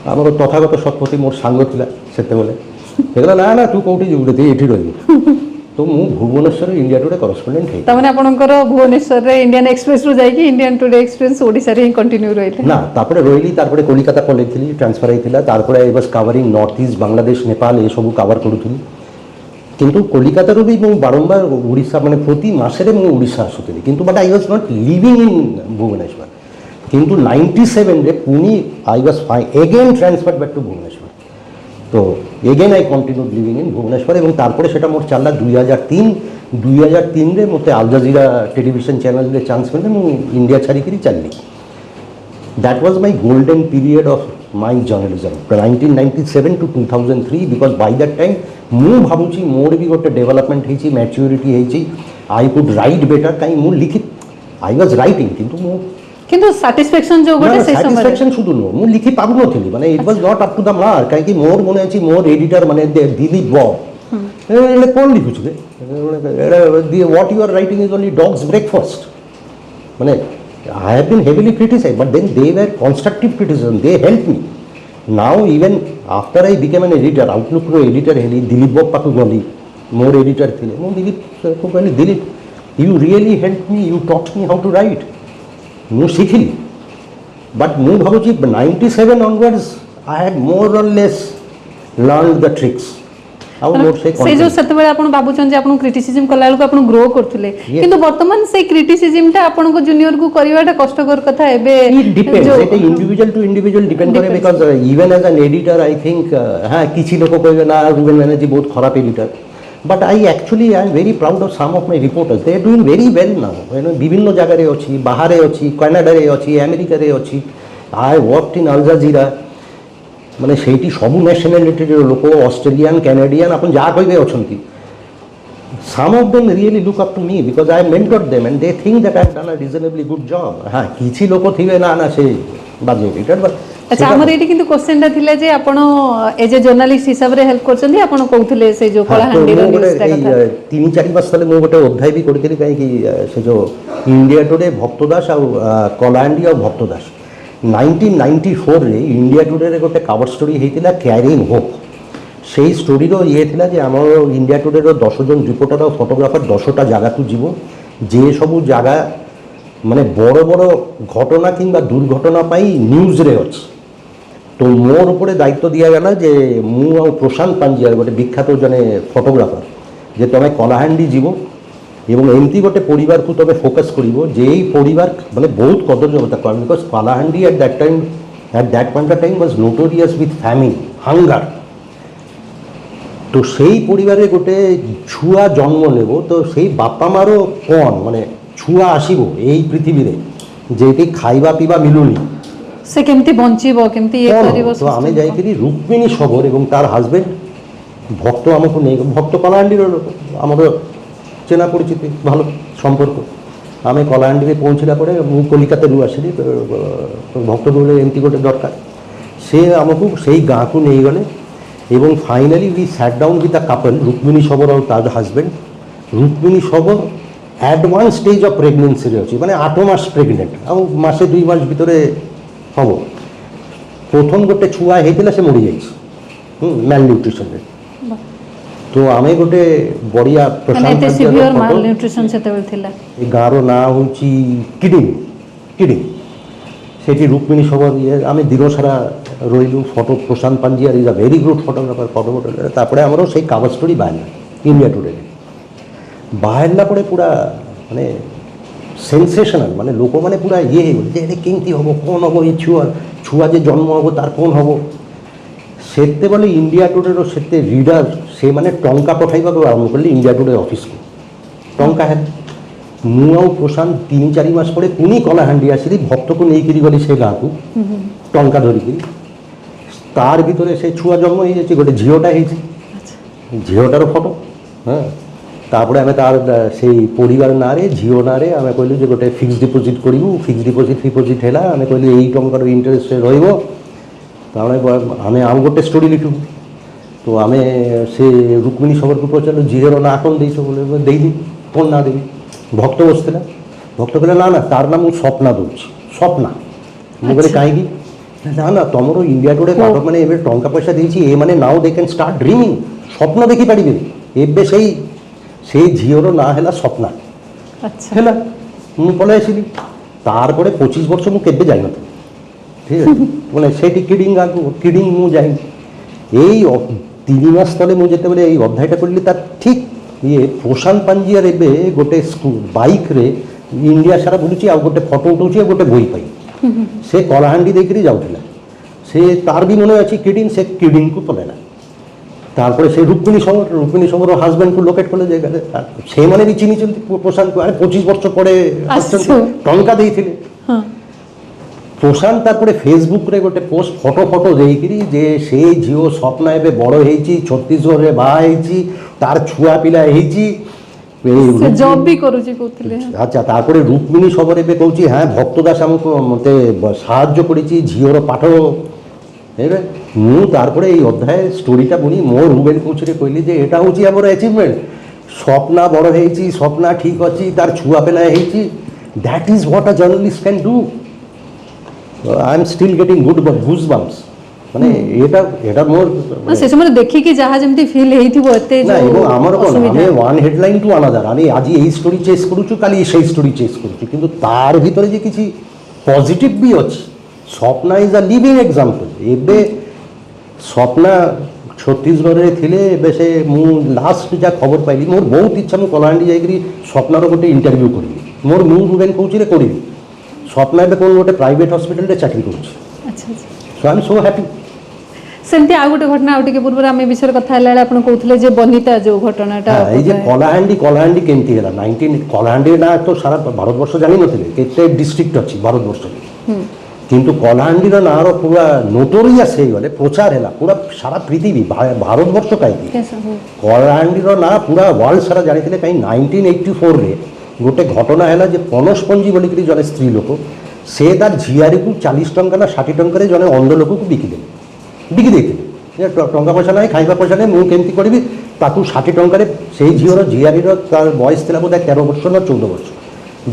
A: आमर तथागत शतपथी मोर सांग था से कहला ना ना तू कौटी जीव ये रही। तो मु भुवनेश्वर इंडिया टुडे करस्पोंडेंट है। तमने
B: आपनकर भुवनेश्वर रे इंडियन एक्सप्रेस रु जाई कि इंडियन टुडे एक्सप्रेस ओडिसा रे कंटिन्यू रहिले
A: ना तापरे रोइली तारपरे कोलकाता पलेथिली ट्रांसफर आइथिला तारपरे I was covering North East Bangladesh Nepal ए सब कवर करूथली। किंतु कोलकाता रो भी मु बारंबार ओडिसा माने प्रति मासे रे मु ओडिसा आसुथली किंतु but I was not living in Bhubaneswar. किंतु 97 रे पुनी I was again transferred back to Bhubaneswar. तो again I continue living in Bhubaneswar और तारपरे सेटा मोर चलला 2003 रे मते अल जजीरा टेलीविजन चैनल रे चांस मिले मु इंडिया छाड़ी करी चलली। That was my golden period of my journalism 1997 to 2003 because by that time मु भाबुची मोर भी गोटे डेवलपमेंट हेची मैच्योरिटी हेची आई कुड राइट बेटर काई मु लिखित आई वाज राइटिंग किंतु
B: सैटिस्फैक्शन जो गोटे से समय
A: सैटिस्फैक्शन शुद्ध नो मु लिखि पाबु नथिली माने it was not up to the mark काई कि मोर मने अछि मोर एडिटर माने दिलीप बॉब एले कोन लिखुछ रे what you are writing is only dog's breakfast माने I have been heavily criticised but then they were constructive criticism they help me now even after I became an editor Outlook रो editor हेली दिलीप बॉब पाकु गली मोर editor थिले मु दिलीप को कहली Dilip you really help me you taught me how to write मु शिखिली बट मु भावुची 97 ऑनवर्ड्स आई हैड मोर और लेस लर्न द ट्रिक्स ଆଉ ମୋର
B: ସେ ଯୋଉ ସେତେବେଳେ ଆପଣ ଭାବୁଛନ୍ତି ଯେ ଆପଣ କ୍ରିଟିସିଜମ କଲା ବେଳକୁ ଆପଣ ଗ୍ରୋ କରୁଥିଲେ କିନ୍ତୁ ବର୍ତ୍ତମାନ ସେଇ କ୍ରିଟିସିଜମଟା ଆପଣଙ୍କ ଜୁନିୟରକୁ କରିବାଟା କଷ୍ଟକର କଥା ଏବେ
A: ডিপেন্ডস এটা ইন্ডিভিজুয়াল টু ইন্ডিভিজুয়াল ডিপেন্ড করে because even as an editor I think হ্যাঁ কিছু লোক কইবে না রুবেন ব্যানার্জি বহুত খারাপ editor but I actually I am very proud of some of my reporters they are doing very well now বিভিন্ন জায়গায় অছি বাহারে অছি কানাডারে অছি আমেরিকারে অছি I worked in Al Jazeera মানে সেইটি সবু ন্যাশনালিটির লোক অস্ট্রেলিয়ান ক্যানাডিয়ান আপনি যা কইবে অছন্তি some of them really look up to me because I mentored them and they think that I've done a reasonably good job হ্যাঁ কিছু লোক থিবে না না সে বাজে এটার
B: আচ্ছা আমার এটি কিন্তু কোশ্চেনটা থিলা যে আপন এজ এ জর্নালিস্ট হিসাবে হেল্প করছন্তি আপন কৌথিলে সে যে কলাহান্ডির নিউজটা কথা
A: 3-4 মাস তলে মু গোটে অধ্যায় বি করিଥିଲି কাইকি সে যে ইন্ডিয়া টুডে ভক্তদাস আর কলাহান্ডি আর ভক্তদাস 1994 রে ইন্ডিয়া টুডে রে গোটে কভার স্টোরি হেইতিলা ক্যারিং হোপ সেই স্টোরির ইয়ে লা যে আমার ইন্ডিয়া টুডের 10 জন রিপোর্টার আর ফটোগ্রাফার 10টা জায়গাকু যাব যে সবু জায়গা মানে বড় বড় ঘটনা কিংবা দুর্ঘটনা পাই নিউজরে আছে তো মোর উপরে দায়িত্ব দিয়া গেল যে মু আর প্রশান্ত পাঞ্জিয়ার গোটে বিখ্যাত জনে ফটোগ্রাফার যে তুমি কলাহান্ডি যাব এবং এমতি গোটে পরিবারকু তবে ফোকাস করিব যে এই পরিবার মানে বহুত কদর্যতা কারণ because Kalahandi at that point of time was notorious with famine hunger তো সেই পরিবারে গোটে ছুয়া জন্ম নেব তো সেই বাপা মারও কোন মানে ছুয়া আসিব এই পৃথিবীরে যেটি খাইবা পিবা মিলুনি
B: সে কেমতি বঞ্চিব কেমতি ইয়ে করিব
A: তো আমি যাইছিলি রুক্মিণী সবর এবং তার হাজবেন্ড ভক্ত আমাকে নেই ভক্ত কলাহান্ডির লোক আমাদের চেনা পরিচিতি ভালো সম্পর্ক আমি কলাহান্ডিরে পৌঁছিলা পরে মু কলিকাতারু আসলি ভক্ত বলে এমতি গোটে দরকার সে আমাকে সেই গাঁকু নেই গলে এবং finally we sat down with a couple Rukmini Sabar আর তার হাজবেন্ড রুক্মিণী সবর অ্যাডভান্স স্টেজ অফ প্রেগনেন্সিরে আছে মানে 8 মাস প্রেগনেন্ট আর মাসে 2 মাস ভিতরে হব প্রথম গোটে ছুয়া হয়েছিল সে মরি যাইছে ম্যাল নিউট্রিশনে তো আমি গোটে বড়িয়া
B: প্রশান্ত সিভিয়র ম্যাল নিউট্রিশন সেতেবেলে থিলা
A: এই গাঁর না হচ্ছে কিডিং কিডিং সেটি রুক্মিণী সবর ইয়ে আমি দিনসারা রইলু photo Prashant Panjiar is a very good photographer তারপরে আমারও সেই কাভার স্টোরি বাহারলা ইন্ডিয়া টুডে বাহারলা পরে পুরা মানে সেন্সেশনাল মানে লোক মানে পুরা ইয়ে হয়ে গেল যে এটা কেমতি হব কোন হব এই ছুয়া যে জন্ম হব তার কোন হব সেতে বলে ইন্ডিয়া টুডেরও সেতে রিডার সে মানে টঙ্কা পঠাইବାକୁ আরম্ভ করলে ইন্ডিয়া টুডে অফিসକୁ টঙ্কা হ্যাঁ ମୁଁ ଆଉ ପ୍ରଶାନ୍ତ 3-4 ମାସ ପରେ ପୁଣି କଳାହାଣ୍ଡି ଆସିଲି ଭକ୍ତକୁ ନେଇକିରି ଗଲି ସେ ଗାଁକୁ ଟଙ୍କା ଧରିକିରି ତାର ଭିତରେ ସେ ଛୁଆ ଜନ୍ମ ହେଇଯାଇଛି ଗୋଟେ ଝିଅଟା ହେଇଛି ଝିଅଟାର ଫଟୋ হ্যাঁ তারপরে আমি তার সেই পরিবার নাঁরে ঝিও নাঁরে আমি কইলু যে গোটে ফিক্সড ডিপোজিট করিবু ফিক্সড ডিপোজিট হেলা আমি কইলু এই টঙ্কার ইন্টারেস্ট রহিব তারপরে আমি আর গোটে স্টোরি লিখু তো আমি সে রুক্মিণী সবরକୁ পচারলু ঝিওর না কোন ଦେଇଛ বলে ଦେଇদি কোন না দেবি ভক্ত বসছিল ভক্ত কহিলা না না তার নাম ମୁଁ স্বপ্না দଉଛି স্বপ্না ମୁଁ କହିଲି କାହିଁକି না না তোমার ইন্ডিয়া টুডে কাট মানে এবে টঙ্কা পয়সা দিয়েছি এ মানে নাও দে ক্যান স্টার্ট ড্রিমিং স্বপ্ন দেখি পারিবে এবে সেই ঝিওর না হেলা স্বপ্না
B: আচ্ছা
A: হেলা ମୁଁ পলাই আসিলি তারপরে 25 বর্ষ ମୁଁ কেবে যাই নথিলি ঠিক আছে মানে সেটি কিডিং ମୁଁ যাইনি এই 3 মাস তলে ମୁଁ যেতেবেলে এই অধ্যায়টা করলি তার ঠিক ইয়ে প্রশান্ত পাঞ্জিয়ার এবে গোটে বাইকরে ইন্ডিয়া সারা বুলুছি আর গোটে ফটো উঠাউছি আর গোটে বই পাই সে কলাহান্ডি দেখিরি যাওলা সে তার বি মনে আছে কিডিং সে কিডিংকু পলাইলা তারপরে সেই রুক্মিণী সবর হাজব্যান্ডকু লোকেট করলে যে সেইমানে বি চিনিছন্তি প্রশান্তকু আরে 25 বর্ষ পরে টঙ্কা ଦେଇଥିଲେ প্রশান্ত তারপরে ফেসবুকরে গোটে পোস্ট ফটো ଦେଇକିରି যে সেই ঝিও স্বপ্না এবে বড় হয়েছি ছত্তিশগড়ে বাহা হয়েছি তার ছুয়া পিলা হয়েছি
B: জব বি করুছি কইଥିଲେ
A: আচ্ছা তারপরে রুক্মিণী সবর এবে কইছি হ্যাঁ ভক্তদাস আমাকে মতে সাহায্য করেছি ঝিওর পাঠ এবে মু তারপরে এই অধ্যায় স্টোরিটা বলি মোর রুবেন কোচরে কইলি যে এটা হচ্ছে আমার অ্যাচিভমেন্ট স্বপ্না বড় হয়েছি স্বপ্না ঠিক আছে তার ছুয়া পেলা হয়েছি that is what a journalist can do I am still getting goose bumps মানে এটা মোর
B: সে সময় দেখিকি যাহা যেমতি ফিল হেইতিব এতে
A: না এবং আমার কোন আমি ওয়ান হেডলাইন টু আনাদার আমি আজি এই স্টোরি চেস করুছু কালি সেই স্টোরি চেস করুছু কিন্তু তার ভিতরে যে কিছু পজিটিভ বি আছে Swapna is a living example এবে স্বপ্না ଛତିଶଗଡ଼ରେ ଥିଲେ ଏବେ ସେ ମୁଁ ଲାଷ୍ଟ ଯାହା ଖବର ପାଇଲି ମୋର ବହୁତ ଇଚ୍ଛା ମୁଁ କଳାହାଣ୍ଡି ଯାଇକରି ସ୍ୱପ୍ନାର ଗୋଟେ ଇଣ୍ଟରଭ୍ୟୁ କରିବି ମୋର ମୁଁ ରୁବେନ କହୁଛି ରେ କରିବି ସ୍ୱପ୍ନା ଏବେ କ'ଣ ଗୋଟେ ପ୍ରାଇଭେଟ୍ ହସ୍ପିଟାଲରେ ଚାକିରି କରୁଛି
B: ଆଚ୍ଛା ଆଚ୍ଛା
A: so I am so happy
B: ସେମିତି ଆଉ ଗୋଟେ ଘଟଣା ଆଉ ଟିକେ ପୂର୍ବରୁ ଆମେ ଏ ବିଷୟରେ କଥା ହେଲା ବେଳେ ଆପଣ କହୁଥିଲେ ଯେ ବନିତା ଯୋଉ ଘଟଣାଟା
A: এই যে কলাহান্ডি কেমতি হল 19 কলাহান্ডি না তো সারা ভারতবর্ষ জানিনଥିଲେ কেতে ডিস্ট্রিক্ট ଅଛି ভারতবর্ষରେ কিন্তু কলাহান্ডির নাঁর পুরা নোটোরিয়াস হয়ে প্রচার হল পুরা সারা পৃথিবী ভারতবর্ষ কাইকি কলাহান্ডির না পুরা ওয়ার্ল্ড সারা জানিଥିଲେ কাই 1984 রে গোটে ঘটনা হল যে পনসপঞ্জি বলিকি জনে স্ত্রী লোক সে তার ঝিয়ারিকু 40 টঙ্কা না 60 টঙ্কারে জনে অন্ধ লোককে বিকি ଦେଇଥିଲେ ଟଙ୍କା ପଇସା ନାହିଁ ଖାଇବା ପଇସା ନାହିଁ ମୁଁ କେମିତି କରିବି ତାକୁ 60 ଟଙ୍କାରେ ସେଇ ଝିଆରୀର ତାର ବୟସ ଥିଲା ବୋଧେ 13 ବର୍ଷ ନା 14 ବର୍ଷ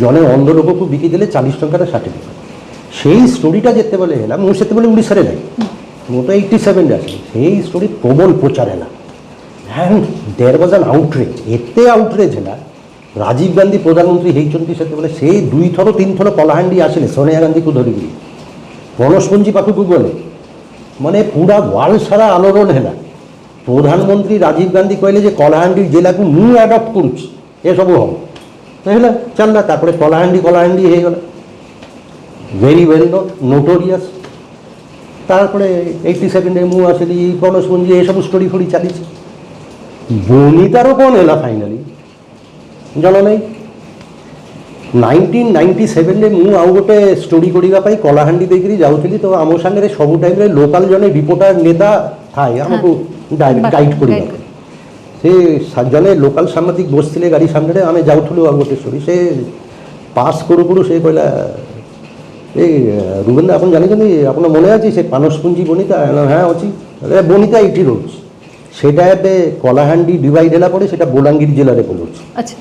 A: ଜଣେ ଅନ୍ଧ ଲୋକକୁ ବିକିଦେଲେ 40 ଟଙ୍କାରେ 60 ଟଙ୍କା ସେଇ ଷ୍ଟୋରିଟା ଯେତେବେଳେ ହେଲା ମୁଁ ସେତେବେଳେ ଓଡ଼ିଶାରେ ନାହିଁ ମୁଁ ତ 87ରେ ଆସିଲି ସେଇ ଷ୍ଟୋରି ପ୍ରବଳ ପ୍ରଚାର ହେଲା ଆଣ୍ଡ ଦେର୍ ୱାଜ୍ ଆନ୍ ଆଉଟ୍ରେଜ୍ ଏତେ ଆଉଟ୍ରେଜ୍ ହେଲା ରାଜୀବ ଗାନ୍ଧୀ ପ୍ରଧାନମନ୍ତ୍ରୀ ହେଇଛନ୍ତି ସେତେବେଳେ ସେଇ 2 ଥର 3 ଥର କଳାହାଣ୍ଡି ଆସିଲେ ସୋନିଆ ଗାନ୍ଧୀକୁ ଧରିକି ପଣସପଞ୍ଜି ପାଖକୁ ଗଲେ মানে পুরা ওয়ার্ল্ড সারা আলোড়ন হেলা প্রধানমন্ত্রী রাজীব গান্ধী কহিলে যে কলাহান্ডি জেলাকে মু আডপ্ট করুছি এসবু হব হলা চাললা তারপরে কলাহান্ডি হয়ে গেল ভেরি ওয়েল নোটোরিয়াস তারপরে 87রে মু আসলি পনসপঞ্জি এসবু স্টোরি ফোরি চালিছে বনিতারও কোন হেলা ফাইনালি জানা নাই 1997ରେ ମୁଁ ଆଉ ଗୋଟେ ଷ୍ଟୋରି କରିବା ପାଇଁ କଳାହାଣ୍ଡି ଦେଇକରି ଯାଉଥିଲି ତ ଆମ ସାଙ୍ଗରେ ସବୁ ଟାଇମ୍ରେ ଲୋକାଲ ଜଣେ ରିପୋର୍ଟର ନେତା ଥାଏ ଆମକୁ ଗାଇଡ଼ କରିବା ପାଇଁ ସେ ଜଣେ ଲୋକାଲ ସାମ୍ବାଦିକ ବସିଥିଲେ ଗାଡ଼ି ସାମ୍ନାରେ ଆମେ ଯାଉଥିଲୁ ଆଉ ଗୋଟେ ଷ୍ଟୋରି ସେ ପାସ୍ କରୁ କରୁ ସେ କହିଲା এই রুবেন্দা ଆପଣ ଜାଣିଛନ୍ତି ଆପଣ ମନେ ଅଛି ସେ ପାନସପୁଞ୍ଜି ବନିତା হ্যাঁ ଅଛି ବନିତା ଏଇଠି ରହୁଛି ସେଇଟା ଏବେ କଳାହାଣ୍ଡି ଡିଭାଇଡ୍ ହେଲା ପରେ ସେଇଟା ବଲାଙ୍ଗୀର ଜିଲ୍ଲାରେ ପଡ଼ୁଛି
B: ଆଚ୍ଛା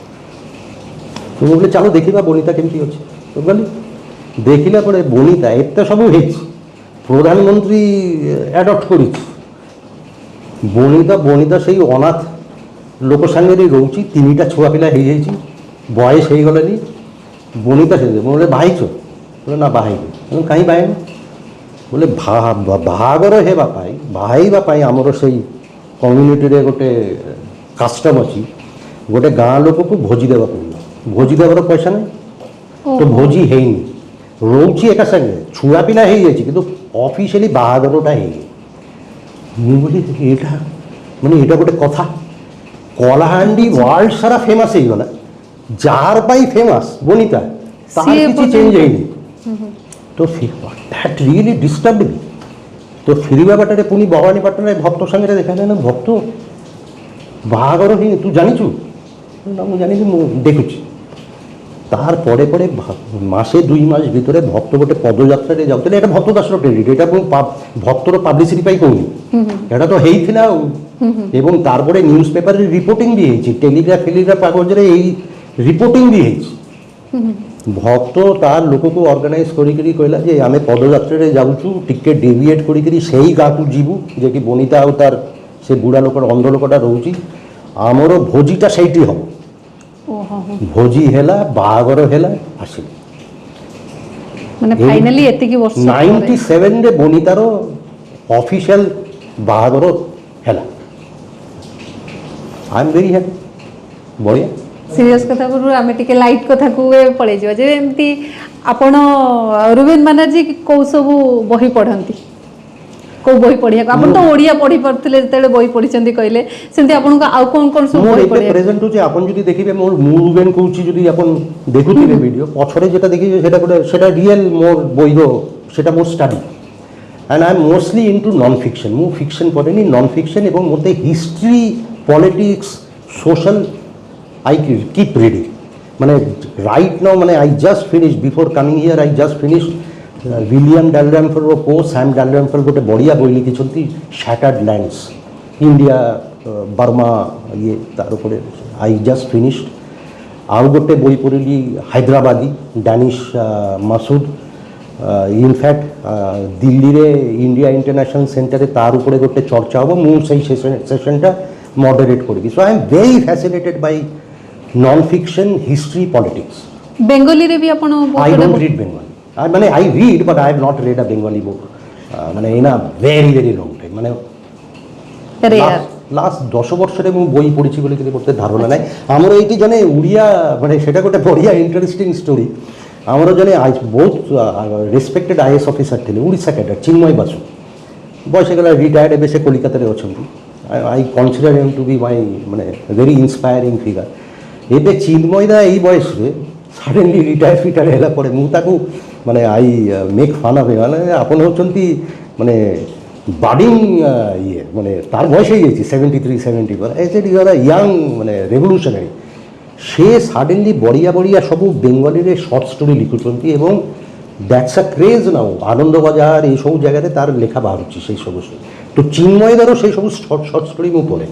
A: তো বলে চালো দেখিবা বনিতা কেমতি আছে তো গলি দেখিলা পরে বনিতা এতে সব হয়েছে প্রধানমন্ত্রী অ্যাডপ্ট করেছে বনিতা সেই অনাথ লোক সাংগে রয়েছে 3টা ছুয়া পিলা হয়ে যাই বয়স হয়ে গলানি বনিতা সে বলে বাহাইছ বলে না বাহাইনি কাহি বাহাইনি বলে বাহাঘর হেবা পাই বাহাইবা পাই আমার সেই কম্যুনিটিরে গোটে কাস্টম অছি গোটে গাঁ লোককে ভোজি দেওয়া পড়ল ভোজি দেওয়ার পয়সা নাই তো ভোজি হয়নি রয়েছি একা সাথে ছুয়া পিলা হয়ে যাচ্ছে কিন্তু অফিসিয়ালি বাহাঘরটা হয়ে গেছে ମୁଁ ବୋଲି ଏଇଟା ମାନେ ଏଇଟା ଗୋଟେ କଥା କଳାହାଣ୍ଡି ୱାର୍ଲଡ ସାରା ଫେମସ୍ ହେଇଗଲା ଯାହାର ପାଇଁ ଫେମସ୍ ବନିତା ତାର କିଛି ଚେଞ୍ଜ ହେଇନି ତ ଦ୍ୟାଟ୍ ରିଏଲି ଡିଷ୍ଟର୍ବ ମି ତ ଫେରିବା ବାଟରେ ପୁଣି ଭବାନୀପାଟଣାରେ ଭକ୍ତ ସାଙ୍ଗରେ ଦେଖା ହେଲା ନା ଭକ୍ତ ବାହାଘର ହେଇନି ତୁ ଜାଣିଛୁ ନା ମୁଁ ଜାଣିନି ମୁଁ ଦେଖୁଛି তারপরে পরে মাসে 2 মাস ভিতরে ভক্ত গোটে পদযাত্রারে যাওলে এটা ভক্ত দাসর ক্রেডিট এটা ভক্তর পাবলিসিটি পাই কৌনি এটা তো হয়েছিল এবং তারপরে নিউজ পেপারে রিপোর্টিং বি হয়েছে টেলিগ্রাফ কাগজরে এই রিপোর্টিং বি হয়েছে ভক্ত তার লোককে অর্গানাইজ করিকি কহিলা যে আমি পদযাত্রারে যাচ্ছু টিকে ডেভিয়েট করিকি সেই গাঁকু ଯିବୁ যে কি বনিতা আর তার সে বুড়া লোকটা অন্ধ লোকটা রয়েছে আমার ভোজিটা সেইটি হব ভোজি হেলা বাহাঘর হেলা আসিল
B: মানে ফাইনালি এতিকি বর্ষ
A: 97 রে বনিতার অফিশিয়াল বাহাঘর হেলা আই এম ভেরি হ্যাপি বড়িয়া
B: সিরিয়াস কথা পূর্ব আমি টিকে লাইট কথা কু পড়ে যাওয়া যে এমতি আপন রুবেন বানার্জি কোউ সবু বহি পড়ন্তি কোউ বহি পড়িয়া আপন তো ওড়িয়া পড়ি পড়ଥିଲେ যেতেলে বহি পড়িছন্তি কইলে সেমতি আপনক আউ কোন সব বহি পড়িয়া
A: প্রেজেন্ট হচ্ছে আপন যদি দেখিবে মোর রুবেন কৌছি যদি আপন দেখুতিবে ভিডিও পছরে যেটা দেখিবে সেটা রিয়েল মোর বইর সেটা মোর study and I am mostly into non fiction মু ফিকশন পড়েনি নন ফিকশন এবং মধ্যে history politics social I keep reading মানে রাইট নাও মানে I just finish before coming here I just finish William Dalrymple पो सैम डालरैम्फल गोटे बढ़िया बही लिखिं शैटर्ड लैंड्स इंडिया बर्मा ये तार उपर आई जस्ट फिनिश्ड आउ गोटे बही पढ़ी हैदराबादी डैनिश मासूद इनफैक्ट दिल्ली रे इंडिया इंटरनेशनल सेंटर तार उपरे गोटे चर्चा हम मुझे सेशनटा मॉडरेट करी so I am very fascinated by non fiction history politics
B: Bengali रे भी आपण
A: आई डोंट रीड बेंगली মানে I read but I have not read a Bengali book মানে in a very long time মানে
B: Rare.
A: ଲାଷ୍ଟ 10 ବର୍ଷରେ ମୁଁ ବହି ପଢ଼ିଛି ବୋଲି କିଛି ମୋତେ ଧାରଣା ନାହିଁ। ଆମର ଏଇଠି ଜଣେ ଓଡ଼ିଆ ମାନେ ସେଟା ଗୋଟେ ବଢ଼ିଆ ଇଣ୍ଟରେଷ୍ଟିଂ ଷ୍ଟୋରି। ଆମର ଜଣେ ବହୁତ ରେସ୍ପେକ୍ଟେଡ୍ IAS ଅଫିସର ଥିଲେ ଓଡ଼ିଶା କ୍ୟାଡର, ଚିନ୍ମୟ ବାସୁ। ବୟସ ହେଇଗଲା, ରିଟାୟାର୍ଡ, ଏବେ ସେ କଲିକତାରେ ଅଛନ୍ତି। ଆଇ କନସିଡର ହିମ୍ ଟୁ ବି ମାଇ ମାନେ ଭେରି ଇନ୍ସପାୟାରିଂ ଫିଗର। ଏବେ ଚିନ୍ମୟ ଦା ଏଇ ବୟସରେ ସଡେନଲି ରିଟାୟାର ହେଲା ପରେ ମୁଁ ତାକୁ ମାନେ ଆଇ ମେକ୍ ଫନ୍ ଅଫ୍ ହିମ୍, ମାନେ ଆପଣ ହେଉଛନ୍ତି ମାନେ ବାଡ଼ିଂ ଇଏ, ମାନେ ତାର ବୟସ ହେଇଯାଇଛି 73 74, ଏଜ୍ ୟୁଆର୍ ୟଙ୍ଗ ମାନେ ରେଭଲ୍ୟୁସନାରୀ। ସେ ସଡେନଲି ବଢ଼ିଆ ବଢ଼ିଆ ସବୁ ବେଙ୍ଗଲୀରେ ସର୍ଟ ଷ୍ଟୋରି ଲିଖୁଛନ୍ତି ଏବଂ ଦ୍ୟାଟ୍ସ ଆ କ୍ରେଜ୍ ନାଉ। ଆନନ୍ଦ ବଜାର ଏଇସବୁ ଜାଗାରେ ତାର ଲେଖା ବାହାରୁଛି ସେଇ ସବୁ। ତ ଚିନ୍ମୟଦାର ସେଇ ସବୁ ସର୍ଟ ଷ୍ଟୋରି ମୁଁ ପଢ଼େ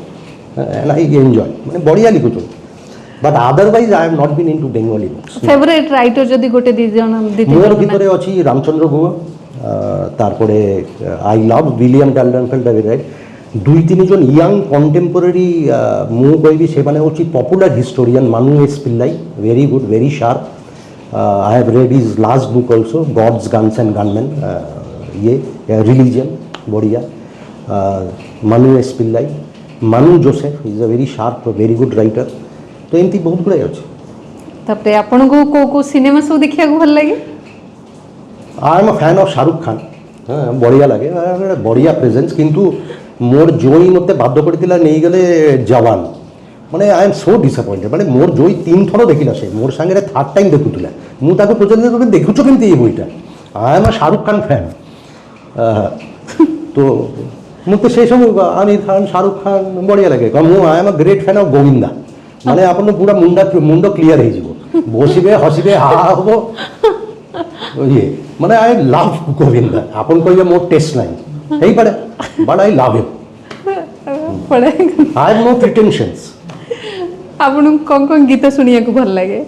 A: ଆଣ୍ଡ ଆଇ ଏନ୍ଜୟ, ମାନେ ବଢ଼ିଆ ଲିଖୁଛନ୍ତି। But otherwise I have not been in to Bengali books.
B: Favourite writer ଯଦି ଗୋଟେ ଦି ଜଣ
A: ମୋର ଭିତରେ ଅଛି ରାମଚନ୍ଦ୍ର ଗୁହ, ତାরপরে I love William Dalrymple right. 2-3 জন ইয়াং কন্টেম্পোরারি ମୁଁ କହିବି ସେମାନେ ହେଉଛି popular historian Manu S Pillai, very good, very sharp. I have read his last book also, Gods Guns and Gunmen, ଇଏ ରିଲିଜିୟନ୍, ବଢ଼ିଆ। ମାନୁ ଏସ୍ ପିଲ୍ଲାଇ, ମାନୁ ଜୋସେଫ ଇଜ୍ ଅ very sharp, very good writer. ତ ଏମିତି ବହୁତ ଗୁଡ଼ାଏ ଅଛି।
B: ତାପରେ ଆପଣଙ୍କୁ କୋଉ କୋଉ ସିନେମା ସବୁ ଦେଖିବାକୁ ଭଲ ଲାଗେ?
A: आई am a fan of Shahrukh Khan. हाँ, बढ़िया लगे, बढ़िया प्रेजेंस। किंतु मोर जोई मत बाध्य करगले जवान, माने आई एम सो डिसअपॉइंटेड। माने मोर जोई 3 थर देखला, से मोर संगे 3rd टाइम देखुला। मु ताको पचारले तुम देखुछ केमती ये बईटा? I am a Shahrukh Khan fan. तो मत से सब आमिर खान, शाहरुख खान बढ़िया लगे। आई am a great fan of Govinda. माने आपन पूरा मुंड क्लियर हो जिवो, बसिबे हसिबे हा हबो ये, মানে আই লাভ গোবিন্দা। আপন কইবে মোর টেস্ট নাই এই পারে, বাট আই লাভ হিম।
B: পড়ে
A: আই হ্যাভ নো প্রিটেনশনস।
B: ଆପଣଙ୍କୁ কোন কোন গীত শুনিବାକୁ ଭଲ ଲାଗେ?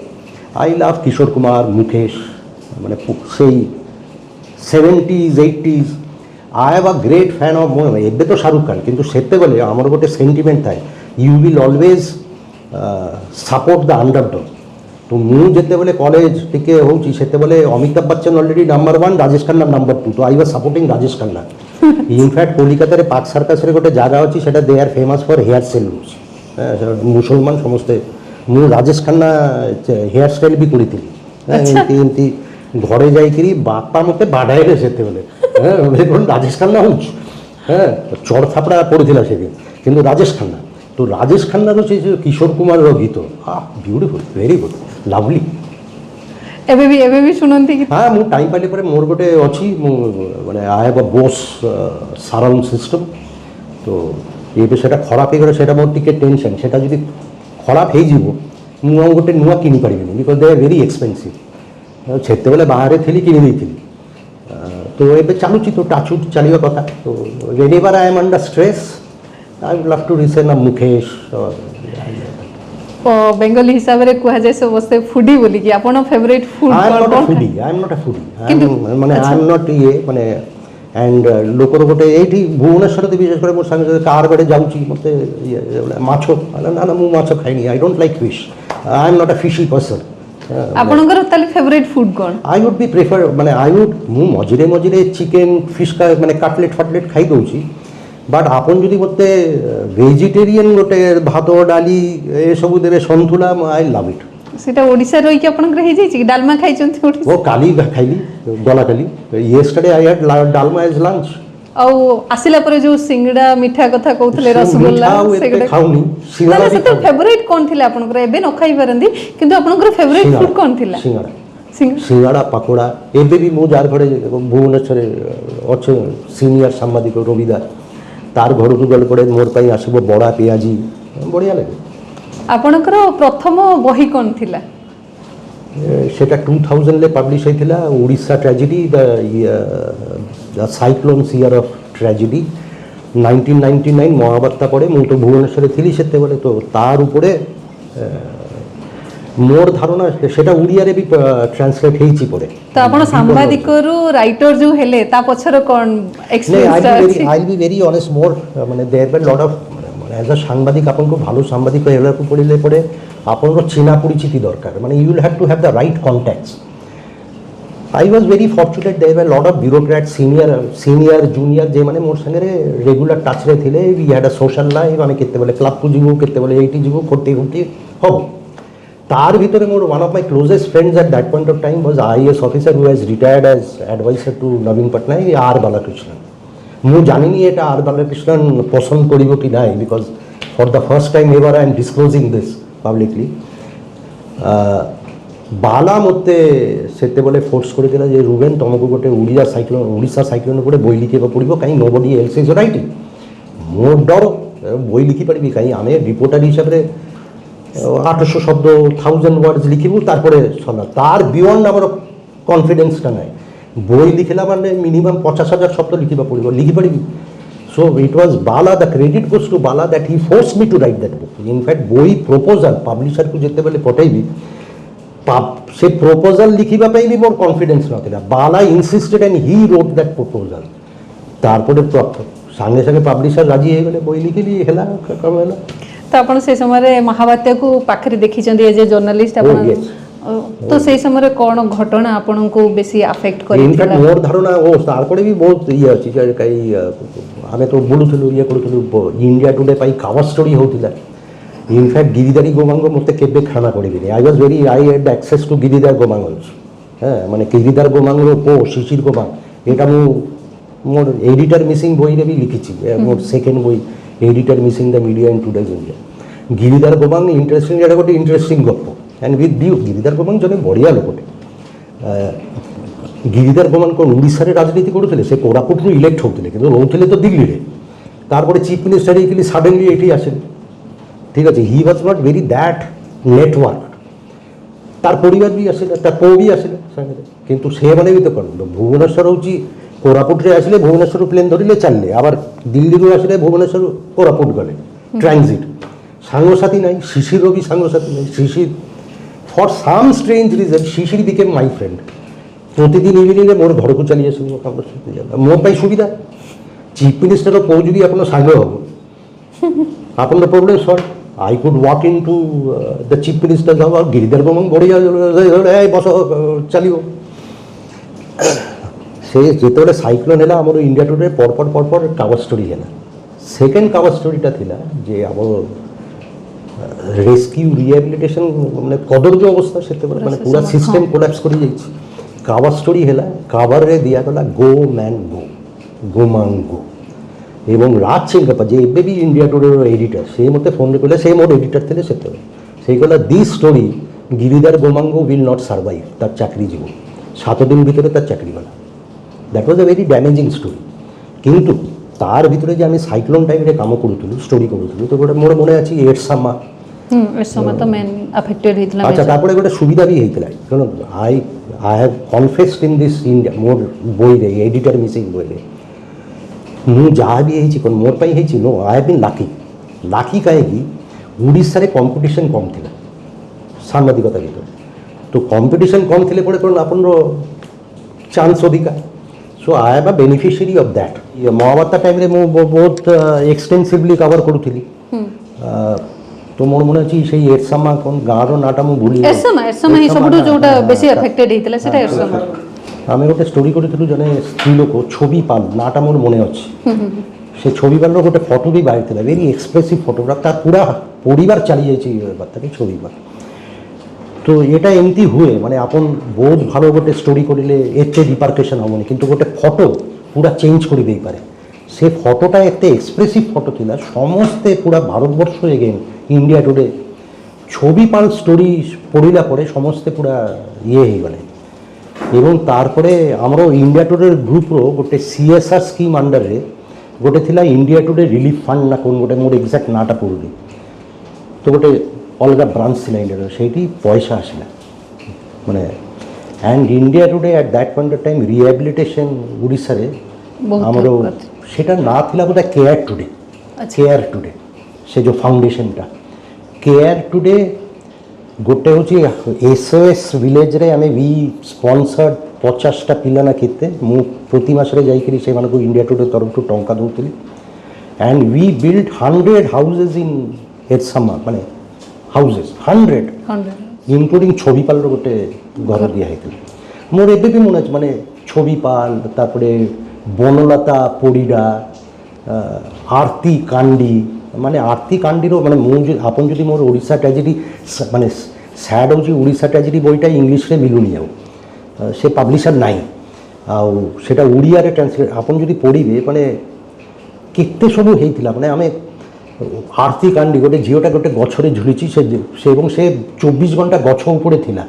A: আই লাভ কিশোর কুমার, মুকেশ, মানে সেই 70s 80s। I have a great fan of, ଏବେ ତ শাহরুখ খান, কিন্তু ସେତେବେଳେ ଆମର ଗୋଟେ ସେଣ୍ଟିମେଣ୍ଟ ଥାଏ, you will always support the underdog. तो मुझे जितेबले कॉलेज टिके होची सेतेबले Amitabh Bachchan already number 1, Rajesh Khanna number 2। तो I was supporting Rajesh Khanna. In fact Kolkata रे पार्क सर्कस रे गोटे जगह अछि, सेटा they are famous for hair salons. मुसलमान समस्ते मु राजेश खन्ना हेयर स्टाइल भी करिथिली। एंती घरे जाई करी बापा मते बाडाइले सेतेबले, हे कोन राजेश खन्ना होछ, चोर थापड़ा पड़िथिला से दिन, किंतु राजेश खन्ना। तो राजेश खन्ना से किशोर कुमार गीत ब्यूटीफुल, वेरी गुड, लवली।
B: एबे भी सुनंती कि?
A: हाँ, मु टाइम पाइले पर मोर गोटे अछि, माने I have a Bose sound system. तो ये सेटा खराब हो गले सेटा मोर टिके टेंशन, सेटा जदी खराब हो जिवो मु आ गोटे नुआ किनि परिबिनी, because they are very expensive. सेते बेले बाहर थिली किनि देथिली, तो एबे चालुची तो टाचुट चलिबा कथा। तो whenever I am under stress I would love to listen a Mukesh.
B: Bengali हिसाब रे कुहा जाय सबसे फूडी बोली कि आपन favourite food
A: I am not a foodie, I am not a foodie, माने आई एम नॉट ये माने। एंड लोकर गोटे एठी भुवनेश्वर तो विशेष करे मोर संग कार बेडे जाउची मते माछो ना ना मु माछो खाइनी, I don't like fish, I am not a fishy person.
B: आपनकर ताले फेवरेट फूड कोन? आई
A: वुड बी प्रेफर, माने आई वुड मु मझिरे मझिरे चिकन फिश का माने कटलेट फटलेट खाई दउची। बट आपन जदि मते वेजिटेरियन गोटे भात डाली ए सब देबे सन्तुला, आई लव इट।
B: सेटा ओडिसा रही कि आपन रही जाई कि डालमा खाइ चंती ओडिसा?
A: वो काली खाइली, गला काली। Yesterday I had dalma as lunch.
B: औ आसिला पर जो सिंगड़ा मिठा कथा कहउथले रसगुल्ला सेगडे
A: खाउनी। सिंगड़ा
B: से तो फेवरेट कोन थिला आपनकर? एबे न खाइ परंदी, किंतु आपनकर फेवरेट फूड कोन थिला?
A: सिंगड़ा, सिंगड़ा पकोड़ा। एबे भी मु जार घरे भुवनेश्वर अच्छे सीनियर सांबादिक रविदा, तार घर को गल पड़े मोर पाई आसबो बड़ा पियाजी, बढ़िया लगे। आपनकर
B: प्रथम बही कोन थिला?
A: सेटा 2000 ले पब्लिश होइथिला, Odisha tragedy, the cyclones year of tragedy. 1999 महाबात्ता पड़े, मु तो भुवनेश्वर थिली सेते बेले। तो तार उपरे मोर धारणा सेटा उड़िया रे भी ट्रांसलेट हेची पड़े।
B: तो आपण सांबादिक रु राइटर जो हेले ता पछर कोन एक्सपीरियंस अछि?
A: आई बी वेरी ऑनेस्ट, मोर माने there be lot of, as a सांबादिक आपन को भालो सांबादिक हेला को पड़िले पड़े आपन को चिना परिचिति दरकार, माने you will have to have the right contacts. I was very fortunate. There were a lot of bureaucrats, senior, junior, जे माने मोर संगे रेगुलर टच रे थिले. We had a social life. आमे केते बोले क्लब को जीवो, केते बोले एटी जीवो, खोटी हो. तार भीतरे मोर one of my closest friends at that point of time was IAS officer who has retired as advisor to Naveen Patnaik, R Balakrishnan. मु जानि नि एटा R Balakrishnan पसंद करिवो कि नाइ, because for the first time ever I am disclosing this publicly. बाला मते सेते बोले force करे दिला जे रुबेन तुमको गोटे उड़ीसा साइक्लोन उपरे बोई लिखिबा पड़िबो, काई नोबडी एल्स इज राइटिंग. मोर डर बोई लिखि पारिबि, काई आमे रिपोर्टर हिसाब रे 800 शब्द 1000 ওয়ার্ডস লিখিবো, তারপরে শোনা তার বিয়ন্ড আমার কনফিডেন্সটা নাই. বই লিখিলা মানে মিনিমাম 50,000 শব্দ লিখিবা পড়িব, লিখি পারিবি. So it was Bala, the credit goes to Bala that he force me two right that book. In fact বই প্রপোজাল পাবলিশারକୁ ଯେତେବେଳେ ପଠେଇବି ସେ ପ୍ରପୋଜାଲ লিখিବା ପାଇଁ ବି ମୋର କନଫିଡେନ୍ସ ନଥିଲା. Bala insisted and he wrote that proposal. ତାରପରେ ସାଙ୍ଗେ ସାଙ୍ଗେ ପବ୍ଲିଶର ରାଜି ହେଇଗଲେ, ବହି লিখিଲି, ହେଲା କାମ ହେଲା.
B: ତ ଆପଣ ସେ ସମୟରେ ମହାବାତ୍ୟାକୁ ପାଖରେ ଦେଖିଛନ୍ତି ଏଜ ଏ ଜର୍ଣ୍ଣାଲିଷ୍ଟ ଆପଣ, ତ ସେଇ ସମୟରେ କ'ଣ ଘଟଣା ଆପଣଙ୍କୁ ବେଶୀ ଆଫେକ୍ଟ କରିଥିଲା?
A: ଇନଫ୍ୟାକ୍ଟ ମୋର ଧାରଣା ତାରପରେ ବି ବହୁତ ଇଏ ଅଛି, କାଇ ଆମେ ତ ବୁଲୁଥିଲୁ, ଇଏ କରୁଥିଲୁ, ଇଣ୍ଡିଆ ଟୁଡେ ପାଇଁ କଭର ଷ୍ଟୋରି ହେଉଥିଲା. ଇନଫ୍ୟାକ୍ଟ ଗିରିଧାରୀ ଗୋମାଙ୍ଗ ମୋତେ କେବେ ଖାନା କରିବିନି. I had access to Giridhar Gomang also. ମାନେ ଗିରିଧାର ଗୋମାଙ୍ଗର ଶିଶିର ଗୋମାଙ୍ଗ, ଏଇଟା ମୁଁ ମୋର ଏଡିଟର ମିସିଂ ବହିରେ ବି লিখিছি. ମୋର ସେକେଣ୍ଡ ବହି editor missing the media in today's India. Giridhar Gomang interesting, এটা গোটে ইন্টারেস্টিং গল্প. অ্যান্ড উইথ বিউ গিরিধার গোমাং জনে বঢ়িয়া লোকଟେ. গিরিধার গোমাং কোন ওড়িশারে রাজনীতি করুଥିଲେ, ସେ କୋରାପୁଟରୁ ଇଲେକ୍ଟ ହେଉଥିଲେ, କିନ୍ତୁ ରହୁଥିଲେ ତ ଦିଲ୍ଲୀରେ. ତାରପରେ ଚିଫ୍ ମିନିଷ୍ଟର ହେଇକି ସଡେନଲି ଏଇଠି ଆସିଲେ. ঠিক আছে, he was not very that network. তার পরিবার ବି ଆସିଲେ, ତା ପୁଅ ବି ଆସିଲେ ସାଙ୍ଗରେ. କିନ୍ତୁ ସେମାନେ ବି ତ କ'ଣ, ଭୁବନେଶ୍ୱର ହେଉଛି କୋରାପୁଟରେ ଆସିଲେ, ଭୁବନେଶ୍ୱରରୁ ପ୍ଲେନ୍ ଧରିଲେ ଚାଲିଲେ, আবার দিল্লিରୁ ଆସିଲେ, ভুবনেশ্বর কোরাপুট গলে ট্রানজিট. সাংসাথী নাই, শিশিরও ବି সাংসাথী নাই. Shishir for some strange reason Shishir became my friend. প্রতিদিন ইভিনিংরে মোর ঘরକୁ ଚାଲି ଆସିବ, ମୋ ପାଇଁ ସୁବିଧା. চিফ ମିନିଷ୍ଟର ପୁଅ ଯଦି ଆପଣ ସାଙ୍ଗ ହେବ, ଆପଣଙ୍କ problem solve. I could walk into the chief minister's house, Giridhar Gomang বঢ়িয়া বস ଚାଲିବ. ସେ ଯେତେବେଳେ ସାଇକ୍ଲୋନ୍ ହେଲା, ଆମର ଇଣ୍ଡିଆ ଟୁଡେ ପରପର କଭର ଷ୍ଟୋରି ହେଲା. ସେକେଣ୍ଡ କଭର ଷ୍ଟୋରିଟା ଥିଲା ଯେ ଆମର ରେସ୍କ୍ୟୁ ରିହାବିଲିଟେସନ୍, ମାନେ କଦର୍ଯ୍ୟ ଅବସ୍ଥା ସେତେବେଳେ, ମାନେ ପୁରା ସିଷ୍ଟମ କୋଲାପ୍ସ କରିଯାଇଛି. କଭର ଷ୍ଟୋରି ହେଲା, କଭରରେ ଦିଆଗଲା ଗୋ ମ୍ୟାନ୍ ଗୋ, ଗୋମାଂ ଗୋ. ଏବଂ ରାଜ ସିଂହପା ଯେ ଏବେ ବି ଇଣ୍ଡିଆ ଟୁଡେର ଏଡିଟର, ସେ ମୋତେ ଫୋନ୍ରେ କହିଲେ, ସେ ମୋର ଏଡିଟର ଥିଲେ ସେତେବେଳେ. ସେ କହିଲା this story Giridhar Gamang will not survive, ତାର ଚାକିରି ଯିବ. 7 ଦିନ ଭିତରେ ତାର ଚାକିରି ଗଲା. That was a very damaging story. কিন্তু তার ভিতরে যে আমি সাইক্লোন টাইমে কাম করুଥିଲୁ, স্টোরি করুଥିଲୁ, তো গোটে মোর মনে আছে এরসামা.
B: এরসামা তো মেন আফেক্টেড হইতলা.
A: আচ্ছা, তারপরে গোটে সুবিধা বি হইতলা. কারণ I have confessed in this India, মোর বইরে এডিটর মিসিং বইরে ମୁଁ ଯାହା ବି ହେଇଛି କ'ଣ ମୋର ପାଇଁ ହେଇଛି, no I have been lucky. କାହିଁକି ଓଡ଼ିଶାରେ କମ୍ପିଟିସନ୍ କମ୍ ଥିଲା ସାମ୍ବାଦିକତା ଭିତରେ. ତ କମ୍ପିଟିସନ୍ କମ୍ ଥିଲେ ପରେ କ'ଣ ଆପଣର ଚାନ୍ସ ଅଧିକା. So I am a beneficiary of that. ମହାବାତ୍ୟା ଟାଇମ୍ରେ ମୁଁ ବହୁତ ଏକ୍ସଟେନ୍ସିଭଲି କଭର କରୁଥିଲି. ତ ମୋର ମନେ ଅଛି ସେଇ ଏରସାମା କ'ଣ ଗାଁର ନାଁଟା ମୁଁ ଭୁଲି,
B: ଏରସାମା ହିଁ ସବୁଠୁ ଯୋଉଟା ବେଶୀ ଆଫେକ୍ଟେଡ୍ ହେଇଥିଲା ସେଟା ଏରସାମା.
A: ଆମେ ଗୋଟେ ଷ୍ଟୋରି କରିଥିଲୁ, ଜଣେ ସ୍ତ୍ରୀ ଲୋକ ଛବି ପାଲ, ନାଁଟା ମୋର ମନେ ଅଛି. ସେ ଛବି ପାଲର ଗୋଟେ ଫଟୋ ବି ବାହାରିଥିଲା, ଭେରି ଏକ୍ସପ୍ରେସିଭ୍ ଫଟୋଗ୍ରାଫ. ତାର ପୁରା ପରିବାର ଚାଲିଯାଇଛି ବାତ୍ୟାରେ, ଛବି ପାଲ. তো এটা এমতি হুয়ে, মানে আপন বহুত ভালো গোটে স্টোরি করিলে এতে রিপার্কেশন হবনি, কিন্তু গোটে ফটো পুরা চেঞ্জ করে দেই পারে. সে ফটোটা এতে এক্সপ্রেসিভ ফটো ছিল, সমস্তে পুরা ভারতবর্ষ এগেন ইন্ডিয়া টুডে ছবি পাল স্টোরি পড়িলা পরে সমস্তে পুরা ইয়ে হয়ে গেলে. এবং তারপরে আমরা ইন্ডিয়া টুডের গ্রুপর গোটে সিএসআর স্কিম আন্ডারে গোটে লা ইন্ডিয়া টুডে রিলিফ ফান্ড না কোন গোটে, মোর এক্সাক্ট নাটা পড়ুনি. তো গোটে অলগা ব্রাঞ্চ ছিল ইন্ডিয়ার, সেইটি পয়সা আসলে মানে. And India Today at that point of time rehabilitation ওড়িশারে আমার সেটা না ଥିଲା বোধ কেয়ার টুডে. কেয়ার টুডে সে যে ফাউন্ডেশনটা কেয়ার টুডে গোটে হচ্ছে এসওএস ভিলেজরে আমি ভি স্পন্সর্ড 50টা ପିଲା ନା କେତେ, ମୁଁ ପ୍ରତି ମାସରେ ଯାଇକରି ସେମାନଙ୍କୁ ଇଣ୍ଡିଆ ଟୁଡେ ତରଫରୁ ଟଙ୍କା ଦେଉଥିଲି. And we build 100 houses in Ersama, ମାନେ ହାଉସେସ୍ 100 ଇନକ୍ଲୁଡ଼ିଂ ଛବିପାଲର ଗୋଟେ ଘର ଦିଆହେଇଥିଲା. মোর ଏବେ ବି মনে আছে মানে ছবি পাল, তারপরে বনলতা পরিডা, আরতি কান্ডি, মানে আরতি কান্ডিরও মানে আপন যদি মোর ওড়িশা ট্র্যাজেডি মানে স্যাড ହେଉଛି ଓଡ଼ିଶା ଟ୍ରାଜେଡି ବହିଟା ଇଂଲିଶରେ ମିଳୁନି ଆଉ, ସେ ପବ୍ଲିସର ନାହିଁ ଆଉ ସେଟା ଓଡ଼ିଆରେ ଟ୍ରାନ୍ସଲେଟ୍ ଆପଣ ଯଦି ପଢ଼ିବେ ମାନେ କେତେ ସବୁ ହେଇଥିଲା। ମାନେ ଆମେ ଆରତି କାଣ୍ଡି ଗୋଟେ ଝିଅଟା ଗୋଟେ ଗଛରେ ଝୁଲିଛି ସେ ଏବଂ ସେ 24 ଘଣ୍ଟା ଗଛ ଉପରେ ଥିଲା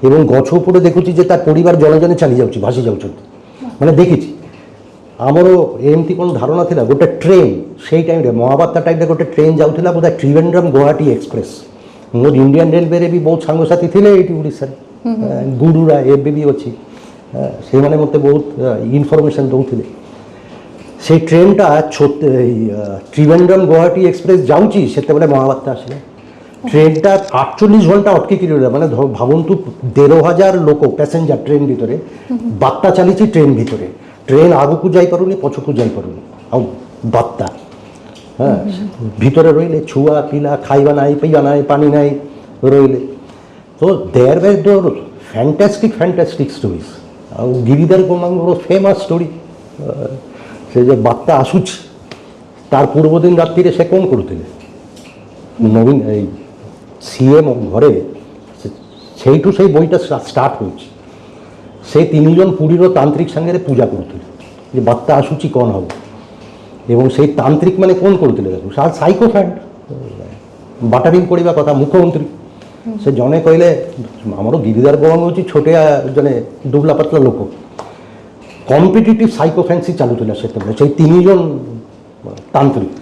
A: ଏବଂ ଗଛ ଉପରେ ଦେଖୁଛି ଯେ ତା ପରିବାର ଜଣେ ଜଣେ ଚାଲି ଯାଉଛି, ଭାସି ଯାଉଛନ୍ତି, ମାନେ ଦେଖିଛି। ଆମର ଏମିତି କ'ଣ ଧାରଣା ଥିଲା ଗୋଟେ ଟ୍ରେନ୍ ସେଇ ଟାଇମ୍ରେ ମହାବାତ୍ୟା ଟାଇମ୍ରେ ଗୋଟେ ଟ୍ରେନ୍ ଯାଉଥିଲା ବୋଧେ ତ୍ରିଭେନ୍ଦ୍ରମ୍ ଗୌହାଟୀ ଏକ୍ସପ୍ରେସ୍। ମୋର ଇଣ୍ଡିଆନ୍ ରେଲୱେରେ ବି ବହୁତ ସାଙ୍ଗସାଥି ଥିଲେ ଏଇଠି ଓଡ଼ିଶାରେ, ଗୁରୁରା ଏବେ ବି ଅଛି, ସେମାନେ ମୋତେ ବହୁତ ଇନଫର୍ମେସନ୍ ଦେଉଥିଲେ। সেই ট্রেনটা ত্রিভেন্দ্রম গৌহাটি এক্সপ্রেস যাଉଛି সেତେବେଳେ মহাবাত্যা আসলে ট্রেনটা 48 ঘন্টা অটকিকি রহিলা। মানে ভাবন্তু 15,000 লোক প্যাসেঞ্জার ট্রেন ভিতরে, বাত্যা চালিছি ট্রেন ভিতরে, ট্রেন আগুকু যাই পারুনি পছকু যাই পারুনি ଆଉ বাত্যা, হ্যাঁ ভিতরে রইলে ছুয়া পিলা খাইবা নাই পিଇବା নাই পানি নাই রইলে। তো দেয়ার ওয়ে দোর ফ্যান্টাস্টিক ଷ୍ଟୋରିଜ୍। ଆଉ ଗିରିଧର ଗୋମାଙ୍ଗର ଫେମସ୍ ଷ୍ଟୋରି, ସେ যে বাত্যা আসুଛି তার পূর্বদিন রাত্রিরে সে কোন করুଥିଲେ নবীন এই সিএম ঘরে, সেইଠୁ সেই বইটা স্টার্ট হয়েছে। সেই 3 জন পুরীর তান্ত্রিক সাଙ୍ଗরে পূজা করুଥିଲେ যে বাত্যা আসুଛି কোন হব, এবং সেই তান্ত্রিক মানে কোন করুଥିଲେ দেখো সাইকোফ্যান্ট বাটারিং କରିବା কথা মুখ্যমন্ত্রী। ସେ ଜଣେ କହିଲେ ଆମର ଗିରିଧର ଗୋମାଙ୍ଗ ହେଉଛି ଛୋଟିଆ ଜଣେ ଦୁବଲା ପାତଲା ଲୋକ, କମ୍ପିଟିଟିଭ୍ ସାଇକୋଫ୍ୟାନ୍ସି ଚାଲୁଥିଲା ସେତେବେଳେ ସେଇ 3 জন ତାନ୍ତ୍ରିକ।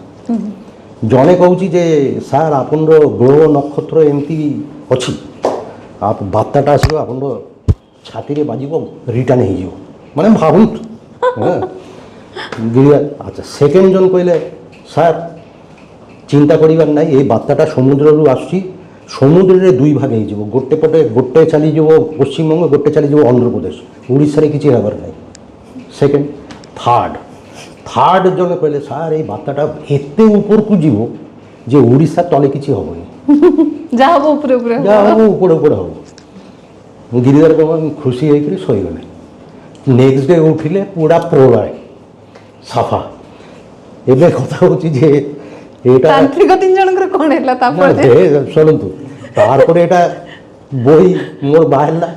A: ଜଣେ କହୁଛି ଯେ ସାର୍ ଆପଣର ଗ୍ରହ ନକ୍ଷତ୍ର ଏମିତି ଅଛି, ବାତ୍ୟାଟା ଆସିବ ଆପଣର ଛାତିରେ ବାଜିବ ରିଟର୍ନ ହେଇଯିବ, ମାନେ ଭାବନ୍ତୁ। ଆଚ୍ଛା ସେକେଣ୍ଡ জন କହିଲେ ସାର୍ ଚିନ୍ତା କରିବାର ନାହିଁ, ଏଇ ବାତ୍ୟାଟା ସମୁଦ୍ରରୁ ଆସୁଛି, ସମୁଦ୍ରରେ 2 ଭାଗ ହେଇଯିବ, ଗୋଟେ ପଟେ ଗୋଟେ ଚାଲିଯିବ ପଶ୍ଚିମବଙ୍ଗ, ଗୋଟେ ଚାଲିଯିବ ଆନ୍ଧ୍ରପ୍ରଦେଶ, ଓଡ଼ିଶାରେ କିଛି ହେବାର ନାହିଁ। সেকেন্ড থার্ড জনে কইলে স্যার এই বার্তাটা এতে উপরকু যাব যে ওড়িশা তলে কিছু হবনি,
B: যা হবো উপরে উপরে
A: যা হবো উপরে উপরে হব। গিরিধর গোমাঙ্গ খুশি হয়েকি শোইগলে। নেক্সট ডে উঠিলে পুরা প্রলয় সাফা। এবে কথা হচ্ছে যে এটা
B: তান্ত্রিক 3 জনଙ୍କର কোন ହେଲା তারপরে
A: শুনন্তু তারপরে এটা বই মোর বাহিলা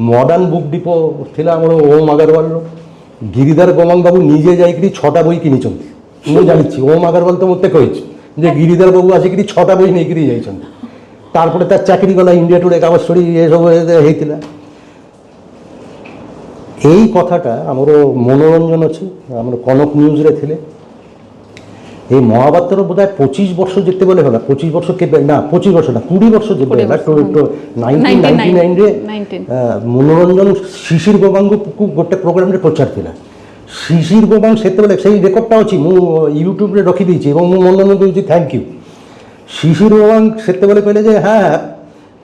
A: মডার্ন বুক ডিপো ଥିଲା ଆମର ଓମ୍ ଅଗରୱାଲର। ଗିରିଧର ଗୋମାଙ୍ଗ ବାବୁ ନିଜେ ଯାଇକିରି 6ଟା ବହି କିଣିଛନ୍ତି, ମୁଁ ଜାଣିଛି। ଓମ୍ ଅଗରୱାଲ ତ ମୋତେ କହିଛି ଯେ ଗିରିଧର ବାବୁ ଆସିକିରି 6ଟା ବହି ନେଇକିରି ଯାଇଛନ୍ତି। ତାରପରେ ତାର ଚାକିରି ଗଲା, ଇଣ୍ଡିଆ ଟୁଡେ କାଗଜ ଷ୍ଟୋରି ଏସବୁ ହେଇଥିଲା। এই কথাটা ଆମର ମନୋରଞ୍ଜନ ଅଛି, ଆମର କନକ ନ୍ୟୁଜ୍ରେ ଥିଲେ। এই ମହାବାତ୍ୟାର ବୋଧେ 25 ବର୍ଷ ଯେତେବେଳେ ହେଲା, 25 ବର୍ଷ କେବେ ନା 25 ବର୍ଷ ନା 20 ବର୍ଷ ଯେବେ ହେଲା 1999ରେ ମନୋରଞ୍ଜନ ଶିଶିର ଗୋମାଙ୍ଗକୁ ଗୋଟେ ପ୍ରୋଗ୍ରାମରେ ପଚାରିଥିଲା। ଶିଶିର ଗୋମାଙ୍ଗ ସେତେବେଳେ ସେଇ ରେକର୍ଡଟା ଅଛି, ମୁଁ ୟୁଟ୍ୟୁବରେ ରଖିଦେଇଛି ଏବଂ ମୁଁ ମନୋରଞ୍ଜନ ଦେଉଛି ଥ୍ୟାଙ୍କ ୟୁ। ଶିଶିର ଗୋମାଙ୍ଗ ସେତେବେଳେ କହିଲେ ଯେ হ্যাঁ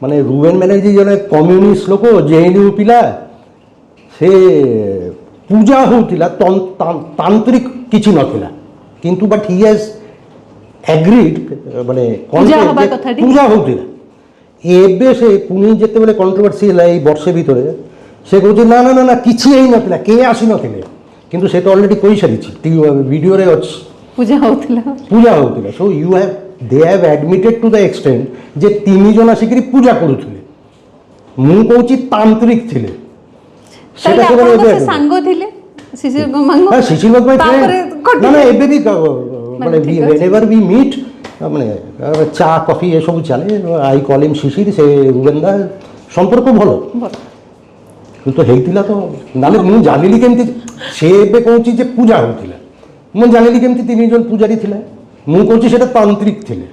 A: ମାନେ ରୁବେନ ବ୍ୟାନାର୍ଜୀ ଜଣେ କମ୍ୟୁନିଷ୍ଟ ଲୋକ, ଜେଏନୟୁ ପିଲା, ସେ ପୂଜା ହେଉଥିଲା, ତାନ୍ତ୍ରିକ କିଛି ନଥିଲା, কিন্তু ବଟ୍ ହି ହାଜ୍ ଏଗ୍ରିଡ୍ ମାନେ ପୂଜା ହେଉଥିଲା। ଏବେ ସେ ପୁଣି ଯେତେବେଳେ କଣ୍ଟ୍ରୋଭର୍ସି ହେଲା ଏଇ ବର୍ଷେ ଭିତରେ, ସେ କହୁଛି ନା ନା ନା ନା କିଛି ହେଇନଥିଲା, କେହି ଆସିନଥିଲେ, କିନ୍ତୁ ସେ ତ ଅଲରେଡ଼ି କହିସାରିଛି, ଭିଡ଼ିଓରେ ଅଛି
B: ପୂଜା ହେଉଥିଲା।
A: So they have admitted to the extent ଯେ 3 জন ଆସିକିରି ପୂଜା କରୁଥିଲେ। ମୁଁ କହୁଛି ତାନ୍ତ୍ରିକ ଥିଲେ।
B: ସେଟା ସାଙ୍ଗ ଥିଲେ ଶିଶିର ଗୋମାଙ୍ଗ।
A: হ্যাঁ শিশির গোমাঙ্গ না না ଏବେ ବି মানে whenever we meet মানে চা কফি এসব চালে, আই কল হিম শিশির, সে রুবেন্দা, সম্পর্ক ভালো। কিন্তু ହେଇଥିଲା ତ ନହେଲେ ମୁଁ ଜାଣିଲି କେମିତି? ସେ ଏବେ କହୁଛି ଯେ ପୂଜା ହେଉଥିଲା, ମୁଁ ଜାଣିଲି କେମିତି 3 জন ପୂଜାରୀ ଥିଲେ? ମୁଁ କହୁଛି ସେଟା ତାନ୍ତ୍ରିକ ଥିଲେ।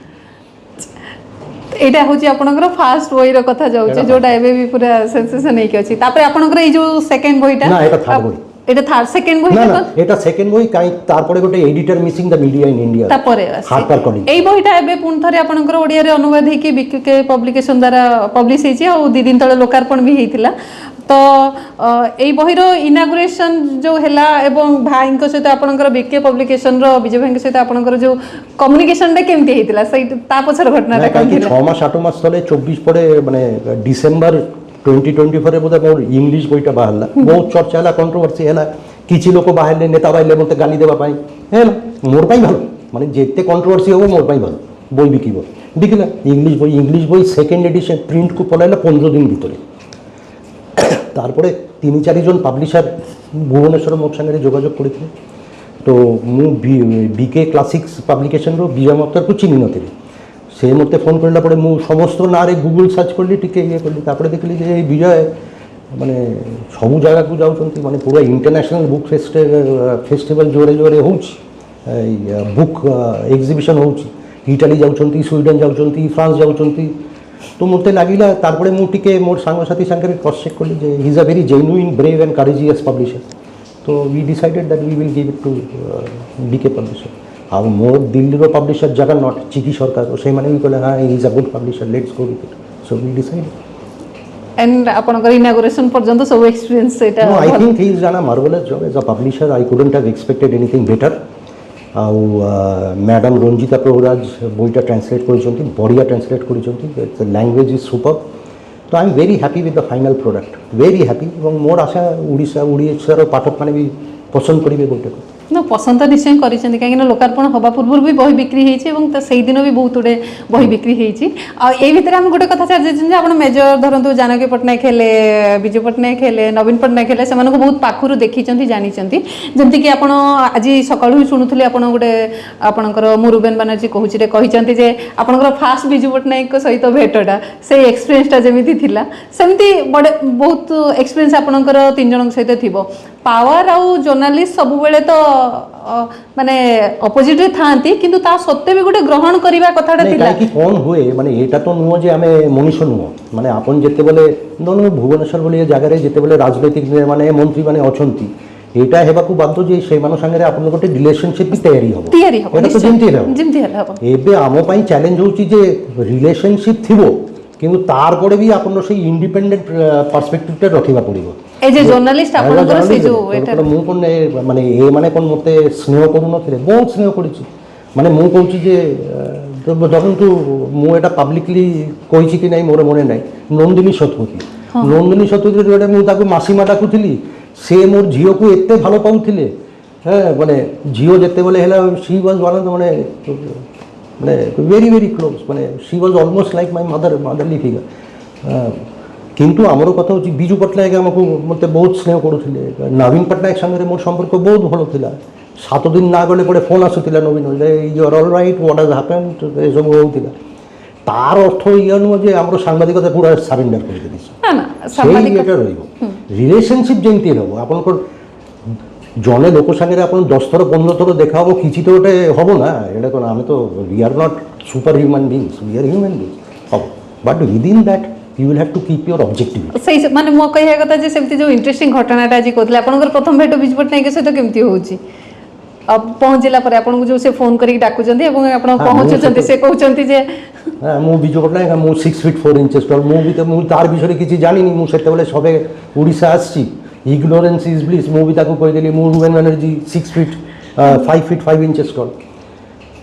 B: ଏଇଟା ହଉଛି ଆପଣଙ୍କର ଫାର୍ଷ୍ଟ ବହିର କଥା ଯାଉଛି, ଯୋଉଟା ଏବେ ବି ପୁରା ସେନ୍ସେସନ ହେଇକି ଅଛି। ତାପରେ ଆପଣଙ୍କର ଏଇ ଯୋଉ ସେକେଣ୍ଡ ବହିଟା,
A: ନା এটা থার্ড বই,
B: এটা থার্ড সেকেন্ড বই,
A: না না এটা সেকেন্ড বই। কাই তারপরে গোটে editor missing the media in India,
B: তারপরে
A: হারপার কলিন্স।
B: এই বইটা এবে পুଣି ଥରେ ଆପଣଙ୍କର ଓଡ଼ିଆରେ ଅନୁବାଦ ହେଇକି ବିକେ ପବ୍ଲିକେସନ ଦ୍ୱାରା ପବ୍ଲିଶ ହେଇଛି, ଆଉ 2 ଦିନ ତଳେ ଲୋକାର୍ପଣ ବି ହେଇଥିଲା। ତ এই বহির ইনাগুরেসন যে হেলা এবং ভাইଙ୍କ সହିତ ଆପଣଙ୍କର বিকে পব্লিকেশনর বিজয় ভাইଙ୍କ সହିତ ଆପଣଙ୍କର যে কমিউনিকেশনটা কেমতি ହେଇଥିଲା, সেই তা পছর ঘটনাটা কোন ଥିଲା?
A: 6 মাস 8 মাস তলে 24 পরে মানে ডিসেম্বর 2024 ବୋଧେ ମୋର ଇଂଲିଶ ବହିଟା ବାହାରିଲା, ବହୁତ ଚର୍ଚ୍ଚା ହେଲା, କଣ୍ଟ୍ରୋଭର୍ସି ହେଲା, କିଛି ଲୋକ ବାହାରିଲେ, ନେତା ବାହାରିଲେ ମୋତେ ଗାଲି ଦେବା ପାଇଁ, ହେଲା ମୋର ପାଇଁ ଭଲ, ମାନେ ଯେତେ କଣ୍ଟ୍ରୋଭର୍ସି ହେବ ମୋର ପାଇଁ ଭଲ, বই বিকিব বিকিলা ইংলিশ বই সেকেন্ড এডিশন প্রিন্টକୁ পলাইলা 15 দিন ভিতরে। তারপরে 3-4 জন পাবলিশার ভুবনেশ্বর ମୋ ସାଙ୍ଗରେ ଯୋଗାଯୋଗ କରିଥିଲେ। তো ମୁଁ ବିକେ କ୍ଲାସିକ୍ସ ପବ୍ଲିକେସନ୍ର ବିଜୟ ମହତାରକୁ ଚିହ୍ନି ନଥିଲି। ସେ ମୋତେ ଫୋନ୍ କରିଲା ପରେ ମୁଁ ସମସ୍ତ ନାଁରେ ଗୁଗୁଲ୍ ସର୍ଚ୍ଚ କଲି, ଟିକେ ଇଏ କଲି, ତାପରେ ଦେଖିଲି ଯେ ଏଇ ବିଜୟ ମାନେ ସବୁ ଜାଗାକୁ ଯାଉଛନ୍ତି, ମାନେ ପୁରା ଇଣ୍ଟରନ୍ୟାସନାଲ୍ ବୁକ୍ ଫେଷ୍ଟିଭାଲ୍ ଜୋରେ ଜୋରେ ହେଉଛି, ବୁକ୍ ଏକ୍ଜିବିସନ୍ ହେଉଛି, ଇଟାଲୀ ଯାଉଛନ୍ତି, ସ୍ୱିଡେନ୍ ଯାଉଛନ୍ତି, ଫ୍ରାନ୍ସ ଯାଉଛନ୍ତି। তো ମୋତେ ଲାଗିଲା, ତାପରେ ମୁଁ ଟିକେ ମୋର ସାଙ୍ଗସାଥି ସାଙ୍ଗରେ କ୍ରସ୍ ଚେକ୍ କଲି ଯେ he is a very genuine, brave and courageous publisher. তো we decided that we will give it to BK publisher. ଆଉ ମୋ ଦିଲ୍ଲୀର ପବ୍ଲିସର ଜଗନ୍ନାଥ ଚିକି ସରକାର, ସେମାନେ ବି କହିଲେ ହଁ he is a good publisher, let's go with it. So we decided.
B: And आपनकर इनागुरेशन पर्यंत सब एक्सपीरियंस सेटा
A: No, I think he is done a marvelous job as a publisher. I couldn't have expected anything better. ଆଉ madam Ranjita ପ୍ରଭୁରାଜ ବହିଟା translate କରିଛନ୍ତି, ବଢ଼ିଆ translate କରିଛନ୍ତି, language is super. ତ I M very happy with the final product, very happy. ଏବଂ ମୋର ଆଶା ଓଡ଼ିଶାର ପାଠକମାନେ ବି ପସନ୍ଦ କରିବେ ବହିଟାକୁ।
B: ना पसंद तो निश्चय करिसेंती, कहीं लोकार्पण हवा पूर्व भी बही बिक्री होती और से दिन भी बहुत गुड़े बही बिक्री होती। आई भितर आम गोटे कथा छाड़ी आप मेजर धरतु जानकी पट्टनायक हेले, विजु पट्टनायक हेले, नवीन पट्टनायक हेले, से बहुत पाखु देखी जानी जमती कि आप आज सकाळु शुणुली आप गोटे आपंकर मुरुबेन बानर्जी कहते जे आपंकर फास्ट विजु पट्टनायक सहित भेटटा से एक्सपीरियंसटा जमी थिला सेमती बड़े बहुत एक्सपीरियंस आपंकर 3 जन सहित थी। पावर आउ जर्नालीस्ट सब बेले तो माने अपोजिट रे थांती, किंतु ता सत्ते भी गोटे ग्रहण करिवा कथाटा थिला
A: कि कोन हुए माने एटा तो नुह जे आमे मनुष्य नुह, माने आपन जेते बेले नन भुवनेश्वर बोली जगह रे जेते बेले राजनीतिक माने मंत्री माने अछंती, एटा हेबाकू बाध्य जे से मानो संगे आपन गोटे रिलेशनशिप भी तयारी हो एटा तो जिमती हला एबे आमो पई चैलेंज होची जे रिलेशनशिप थिबो, किंतु तार परे भी आपन से इंडिपेंडेंट पर्सपेक्टिव रखिबा पड़िबो।
B: ए जे जर्नलिस्ट आपनकर से जो
A: एटा मु कोन माने ए माने कोन मते स्नेह करू नथिले, बहुत स्नेह करिछि। माने मु कहूछि जे धरंतु मु एटा पब्लिकली कहिछि कि नै मोर मने नै, नंदिनी शतपथी नंदिनी शतपथी जोडे मु ताकू मासीमा डाकुथिली, से मोर झियो को एते भालो पाउथिले। हां माने झियो जते बेले हैला शी वाज वन ऑफ माने माने वेरी वेरी क्लोज, माने she was almost like my motherly figure. किंतु आमर कथा हूँ विजु पट्टनायक आमको मत बहुत स्नेह करुले, नवीन पट्टनायक संगे मोर संपर्क बहुत भल था। 7 दिन ना गले पड़े फोन आसूला Naveen you are all right what has happened ए सब होता। तार अर्थ ये नुह जे आम सांबादिकता पूरा सरेंडर कर रिलेशनशिप जमी रहो आप जड़े लोक सागर आप 10 थर 15 थर देखा हम कि तो गोटे हम ना ये कौन आम तो we are not super human beings, we are human beings हम, but within that you will have to keep your objective।
B: सही माने मो कहिया कथा जे सेमती जो इंटरेस्टिंग घटनाटा आज कहले आपनकर प्रथम भेट विजु पट्टनायक सहित केमती होची, अब पहुंचला पर आपन जो से फोन करी डाकु जंती एवं आपन पहुंचुचंती से कहउचंती जे
A: मु विजु पट्टनायक मु 6 फीट 4 इंचेस टॉल, मु भी तो मु तार विषय किछि जानिनी, मु सेते बेले सबे ओडिसा आछि, इग्नोरेंस इज ब्लिस, मु भी ताको कहि देली मु Ruben Banerjee 6 feet 5 feet 5 inches tall.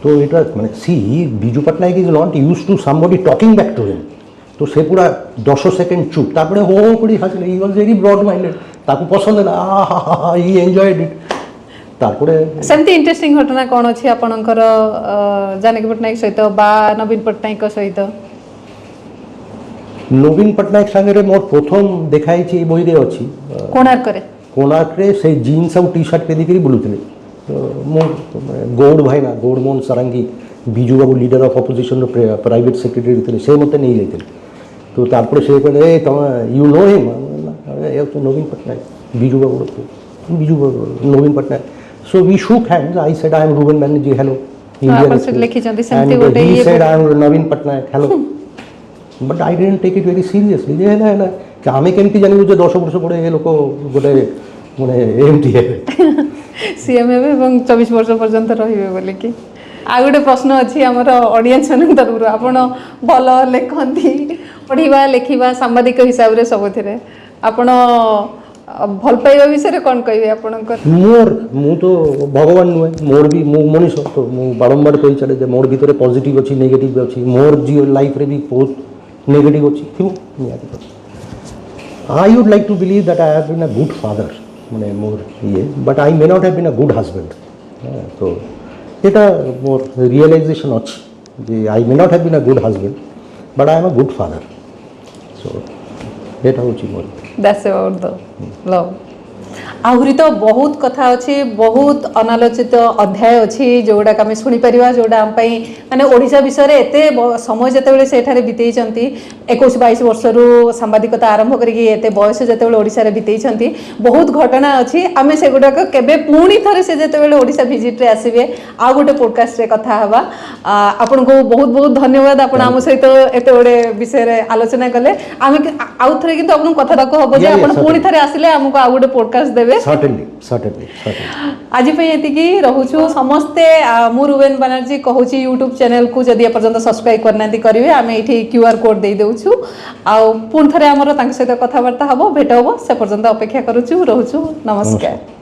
A: तो इट माने see Biju Patnaik is not used to somebody talking back to him. तो से पूरा 10 सेकेंड चुप, तापरे हो पड़ी हसले, he was very broad minded, ताको पसंद ना ही एंजॉयड इट। तारपरे
B: सेमती इंटरेस्टिंग घटना कोन अछि आपनकर जानकी पट्टनायक सहित बा नवीन पट्टनायक सहित?
A: नवीन पट्टनायक संगे मोर प्रथम देखाई छी बही रे अछि कोणार्क रे से जीन्स और टी शर्ट पेदी करी बुलुतले। मोर गौड़ भाई ना Gour Mohan Sarangi Biju babu leader of opposition private secretary थे, से मत नहीं लेते। तो तारपरे से कहले ए तुम यू नो हिम, ए तो Naveen Patnaik Biju babu Naveen Patnaik. So we shook hands, I said I am Ruben Banerjee hello Indian,
B: आपन से लिखि जंती सेमती
A: एंड
B: गोटे
A: he said I am Naveen Patnaik hello, but I didn't take it very seriously. जे है कि आमे केमती जानिबु जे 10 वर्ष पड़े ए लोक गोटे माने एमटी है
B: सीएम हेबे एवं 24 वर्ष पर्यंत रहिबे बोले कि। आ गोटे प्रश्न अच्छी आमर ऑडियंस तरफ आपड़ भल लिखती पढ़ा लिखा सांबादिक हिसाब से सब आपड़ भल पाइबा विषय कौन कहे आप
A: मोर मु तो भगवान नुहे मोर भी मु मनीष तो मु बारंबार कही चले जे मोर भितर पॉजिटिव अच्छी नेगेटिव अच्छी मोर जी लाइफ रे भी बहुत नेगेटिव अच्छी I would like to believe that I have been a good father, মানে মোর ইয়ে, but I may not have been a good husband. তো এটা মোর রিয়েলাইজেশন আছে যে I may not have been a good husband, but I am a good father. So এটা হচ্ছে মোর।
B: That's about the love. ଆହୁରି ତ ବହୁତ କଥା ଅଛି, ବହୁତ ଅନାଲୋଚିତ ଅଧ୍ୟାୟ ଅଛି ଯେଉଁଗୁଡ଼ାକ ଆମେ ଶୁଣିପାରିବା, ଯେଉଁଟା ଆମ ପାଇଁ ମାନେ ଓଡ଼ିଶା ବିଷୟରେ ଏତେ ସମୟ ଯେତେବେଳେ ସେଠାରେ ବିତେଇଛନ୍ତି, 21-22 ବର୍ଷରୁ ସାମ୍ବାଦିକତା ଆରମ୍ଭ କରିକି ଏତେ ବୟସ ଯେତେବେଳେ ଓଡ଼ିଶାରେ ବିତେଇଛନ୍ତି, ବହୁତ ଘଟଣା ଅଛି। ଆମେ ସେଗୁଡ଼ାକ କେବେ ପୁଣି ଥରେ ସେ ଯେତେବେଳେ ଓଡ଼ିଶା ଭିଜିଟ୍ରେ ଆସିବେ ଆଉ ଗୋଟେ ପୋଡକାଷ୍ଟରେ କଥା ହେବା। ଆପଣଙ୍କୁ ବହୁତ ବହୁତ ଧନ୍ୟବାଦ, ଆପଣ ଆମ ସହିତ ଏତେ ଗୁଡ଼େ ବିଷୟରେ ଆଲୋଚନା କଲେ। ଆମେ ଆଉ ଥରେ କିନ୍ତୁ ଆପଣଙ୍କୁ କଥାଟାକୁ ହବ ଯେ ଆପଣ ପୁଣି ଥରେ ଆସିଲେ ଆମକୁ ଆଉ ଗୋଟେ ପୋଡକାଷ୍ଟ ଦେବେ।
A: Certainly.
B: आज एतिकी रहुछु समस्ते मु रुबेन बनर्जी कहूची यूट्यूब चैनल को जदि एपर्यंत सब्सक्राइब करना करेंगे आम ये QR कोड दे देउछु आ पुन थरे हमर तांक सहित कथावार्ता हबो भेट हबो से पर्यंत अपेक्षा करूछु। रहुछु नमस्कार।